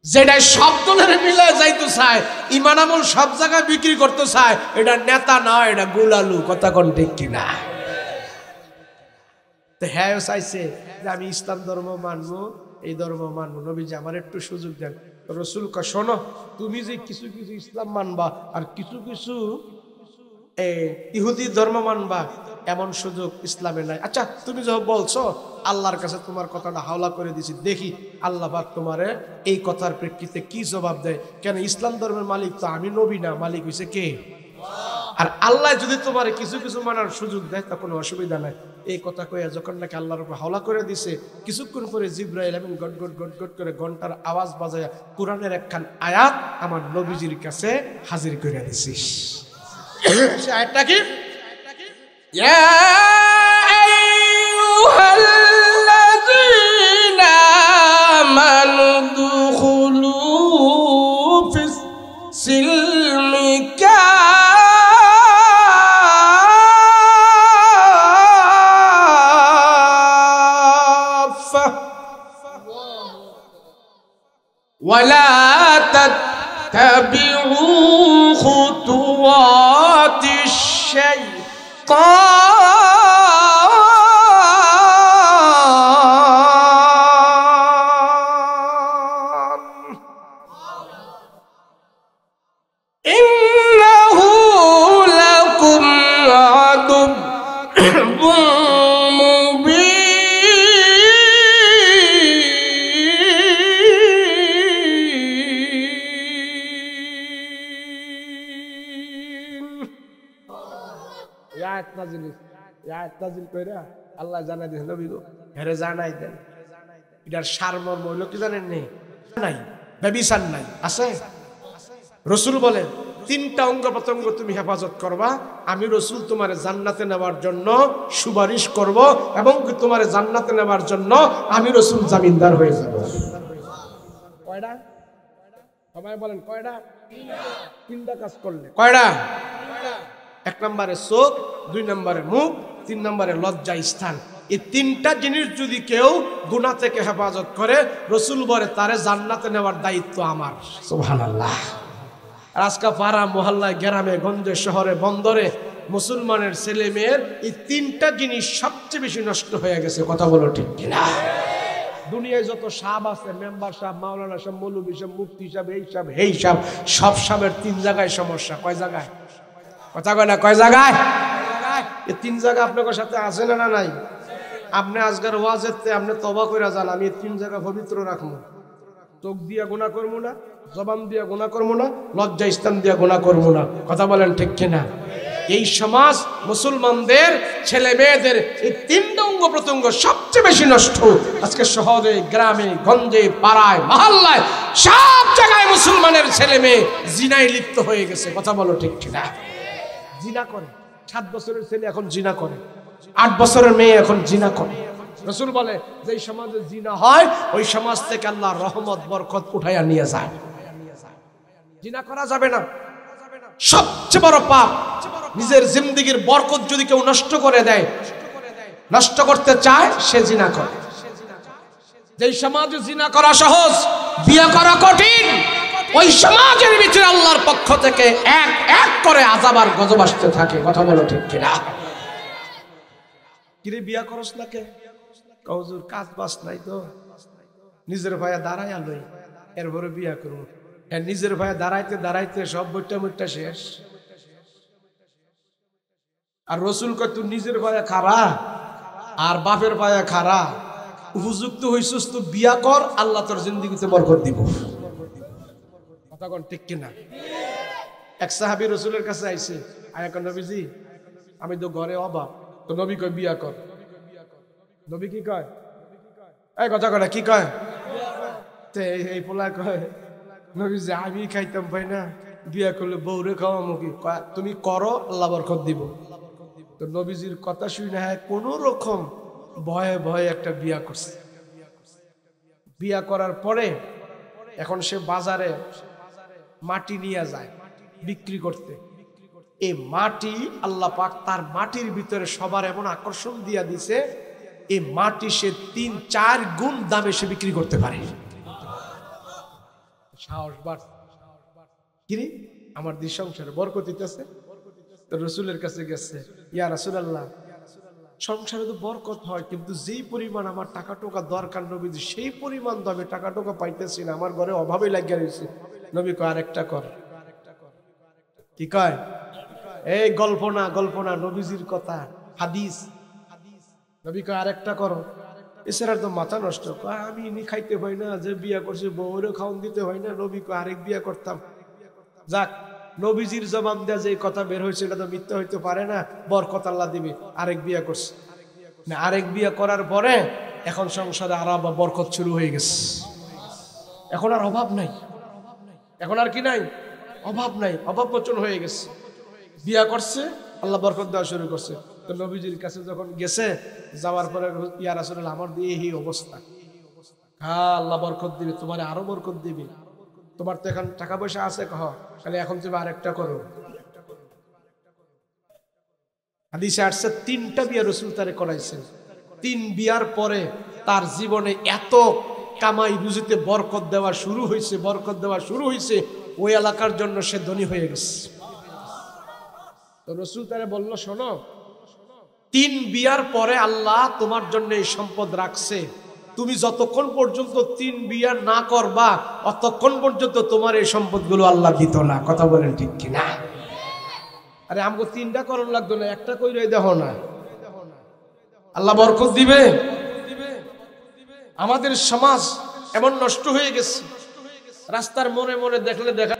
A: যেটা সব দলের মিলে যাইতে চায়, ইমান আমল সব জায়গায় বিক্রি করতে চায়, এটা নেতা না, এটা গুলালু। কথা কোন ঠিক কিনা? তো হ্যাঁ চাইছে যে আমি ইসলাম ধর্ম মানবো, এই ধর্ম মানবো, নবীজি আমার একটু সুযোগ দেন। রসুল কা শোনো, তুমি যে কিছু কিছু ইসলাম মানবা আর কিছু কিছু ইহুদি ধর্ম মানবা, এমন সুযোগ ইসলামে নাই। আচ্ছা তুমি যখন বলছো, আল্লাহর কাছে তোমার কথাটা হাওলা করে দিছি, দেখি আল্লাহ পাক তোমারে এই কথার প্রেক্ষিতে কি জবাব দেয়। কেন ইসলাম ধর্মের মালিক তো আমি নবী না, মালিক হইছে কে? আর আল্লাহ যদি তোমার কিছু কিছু মানার সুযোগ দেয় তা কোনো অসুবিধা নাই। এই কথা কইয়া যখন নাকি আল্লাহর উপর হাওলা করে দিছে, কিছুক্ষণ পরে জিবরাইল আমিন গট গট গট গট করে ঘন্টার আওয়াজ বাজায়া কোরআনের একখান আয়াত আমার নবীজির কাছে হাজির করে দিছিস। সে আয়াতটা কি? ইয়া আইয়ুহাল্লাযীনা আমানু দুখুলু ফিস সিলমি কাফা ওয়ালা তাত্তাবিউ খুতুওয়াতিশ শাইতান ইন্নাহু লাকুম আদুব্বুম আল্লাহ জানাই দেন নবী গো, হেরে জানাই দেন এটার সারমর্ম হইল কি জানেন? নেই নাই, ব্যভিচার নাই, আছে। রসুল বলেন তিনটা অঙ্গ প্রত্যঙ্গ তুমি হেফাজত করবা, আমি রসুল তোমার জান্নাতে নেওয়ার জন্য সুপারিশ করব এবং তোমার জান্নাতে নেওয়ার জন্য আমি রসুল জামিনদার হয়ে যাব। কয়টা? সবাই বলেন কয়টা? তিনটা কাজ করলে কয়টা? এক নম্বরে চোখ, দুই নম্বরে মুখ, তিন নম্বরে লজ্জা স্থান। এই তিনটা জিনিস যদি কেউ গুনাহ থেকে হেফাজত করে, রসুল বলে তারে জান্নাতে নেওয়ার দায়িত্ব আমার। সুবহানাল্লাহ। আজকে পাড়া মহল্লায়, গ্রামে গঞ্জে, শহরে, বন্দরে মুসলমানের ছেলে মেয়ের এই তিনটা জিনিস সবচেয়ে বেশি নষ্ট হয়ে গেছে। কথা বলো ঠিক কিনা? দুনিয়ায় যত সাহেব আছে, মেম্বার সাহেব, মাওলানা সাহেব, মৌলভী সাহেব, মুফতি সাহেব, এই সাহেব, এই সাহেব, সব সাহেবের তিন জায়গায় সমস্যা। কয় জায়গায়? কথা কয় না, কয় জায়গায়? এই তিন জায়গা আপনার সাথে আছে না না নাই? আপনি আজকের ওয়াজেতে আপনি তওবা কইরা যান, আমি এই তিন জায়গা পবিত্র রাখবো। চোখ দিয়া গুনাহ করবো না, জবান দিয়া গুনাহ করবো না, লজ্জা স্থান দিয়া গুনাহ করবো না। কথা বলেন ঠিক কিনা? এই সমাজ মুসলমানদের ছেলে মেয়েদের এই তিনটা অঙ্গ প্রত্যঙ্গ সবচেয়ে বেশি নষ্ট। আজকে শহরে, গ্রামে, গঞ্জে, পাড়ায়, মহল্লায় সব জায়গায় মুসলমানের ছেলে মেয়ে জিনায় লিপ্ত হয়ে গেছে। কথা বলো ঠিক কিনা? জিনা করে, 7 বছরের ছেলে এখন জিনা করে, 8 বছরের মেয়ে এখন জিনা করে। রসুল বলে যে সমাজে জিনা হয় ওই সমাজ থেকে আল্লাহর রহমত বরকত উঠাইয়া নিয়ে যায়। জিনা করা যাবে না, সবচেয়ে বড় পাপ। নিজের জিন্দেগীর বরকত যদি কেউ নষ্ট করে দেয়, নষ্ট করতে চায়, সে জিনা করে। যেই সমাজে জিনা করা সহজ, বিয়ে করা কঠিন, ওই সমাজের ভিতরে আল্লাহর পক্ষ থেকে এক এক করে আযাব আর গজব আসতে থাকে। কথা বলো ঠিক কিনা? কিরে বিয়া করস না কে? হুজুর কাজ বাস নাই তো, নিজের ভাইয়া দাঁড়ায় আলোই এরপরে বিয়া করবো। নিজের ভাইয়া দাঁড়াইতে দাঁড়াইতে সব বইটা মুইটা শেষ। আর রসুল কয় তুই নিজের পায়ে খাড়া আর বাপের পায়ে খাড়া, উপযুক্ত হইছিস তো বিয়া কর, আল্লাহ তোর জিন্দেগিতে বরকত দিব। কথা কোন ঠিক কিনা? এক সাহাবী রসুলের কাছে আইছে, আয়া কয় নবীজি আমি তো ঘরে অভাব, তো নবী কয় বিয়া কর। নবী কি কয়? এই কথা কয় কি কয়? এই পোলা কয় নবীজি আমি খাইতাম পাই না, বিয়া করলে বউরে খাওয়ামো কি? তুমি করো, আল্লাহ বরকত দিব। তো নবীজির কথা শুনে কোন রকম ভয়ে ভয়ে একটা বিয়া করছে। বিয়া করার পরে এখন সে বাজারে মাটি নিয়ে যায় বিক্রি করতে। এই মাটি আল্লাহ পাক তার মাটির ভিতরে সবার এমন আকর্ষণ দিয়া দিছে, এই মাটি সে ৩-৪ গুণ দামে সে বিক্রি করতে পারে। সাহস বাড় কি আমার দি সংসারে বরকত দিতেছে। তো রসুলের কাছে গেছে, ইয়া রাসূলুল্লাহ সংসারে তো বরকত হয়, কিন্তু যেই পরিমাণ আমার টাকা টোকা দরকার নবীজি সেই পরিমাণ দামে টাকা টোকা পাইতেছি না, আমার ঘরে অভাবে লাগিয়া রয়েছে। নবী কয় আরেকটা কর। কি কয়? এই গল্প না নবীজির কথা, হাদিস। নবী কয় আরেকটা করো। এছাড়া তো মাথা নষ্ট। আমি খাইতে হয় না, যে বিয়া করছে বউরে খাওয়ান দিতে হয় না। নবী কয় আরেক বিয়া করতাম। যাক, নবীজির জবান দেয়া যে কথা বের হয়েছে এটা তো মিথ্যা হইতে পারে না, বরকত আল্লাহ দিবে। আরেক বিয়া করছে, আরেক বিয়া করার পরে এখন সংসারে আর বরকত শুরু হয়ে গেছে। এখন আর অভাব নাই, এখন আর কি নাই? অভাব নাই, অভাব মোচন হয়ে গেছে। বিয়া করছে, আল্লাহ বরকত দেওয়া শুরু করছে। তো নবীজির কাছে যখন গেছে, যাওয়ার পরে ইয়া রাসূলুল্লাহ আমার দিয়ে এই অবস্থা, হ্যাঁ আল্লাহ বরকত দিবে, তোমার আরো বরকত দিবে। তোমার তো এখন টাকা পয়সা আছে, কহ তাহলে এখন তুমি আরেকটা করো। হাদিসে আসছে 3টা বিয়া রাসূল তারে করাইছেন। 3 বিয়ার পরে তার জীবনে এত কামাই রুজিতে বরকত দেওয়া শুরু হয়েছে, ওই এলাকার জন্য সে ধনী হয়ে গেছে। তো রাসূল তারে বলল, শোনো 3 বিয়ার পরে আল্লাহ তোমার জন্য এই সম্পদ রাখছে, তুমি যতক্ষণ পর্যন্ত 3 বিয়া না করবা অতক্ষণ পর্যন্ত তোমার এই সম্পদগুলো আল্লাহ দিত না। কথা বলেন ঠিক কিনা? আরে আমাকে 3টা করণ লাগতো না, একটা কইরে দেখো না, আল্লাহ বরকত দিবে। আমাদের সমাজ এমন নষ্ট হয়ে গেছে, রাস্তার মনে মনে দেখলে দেখা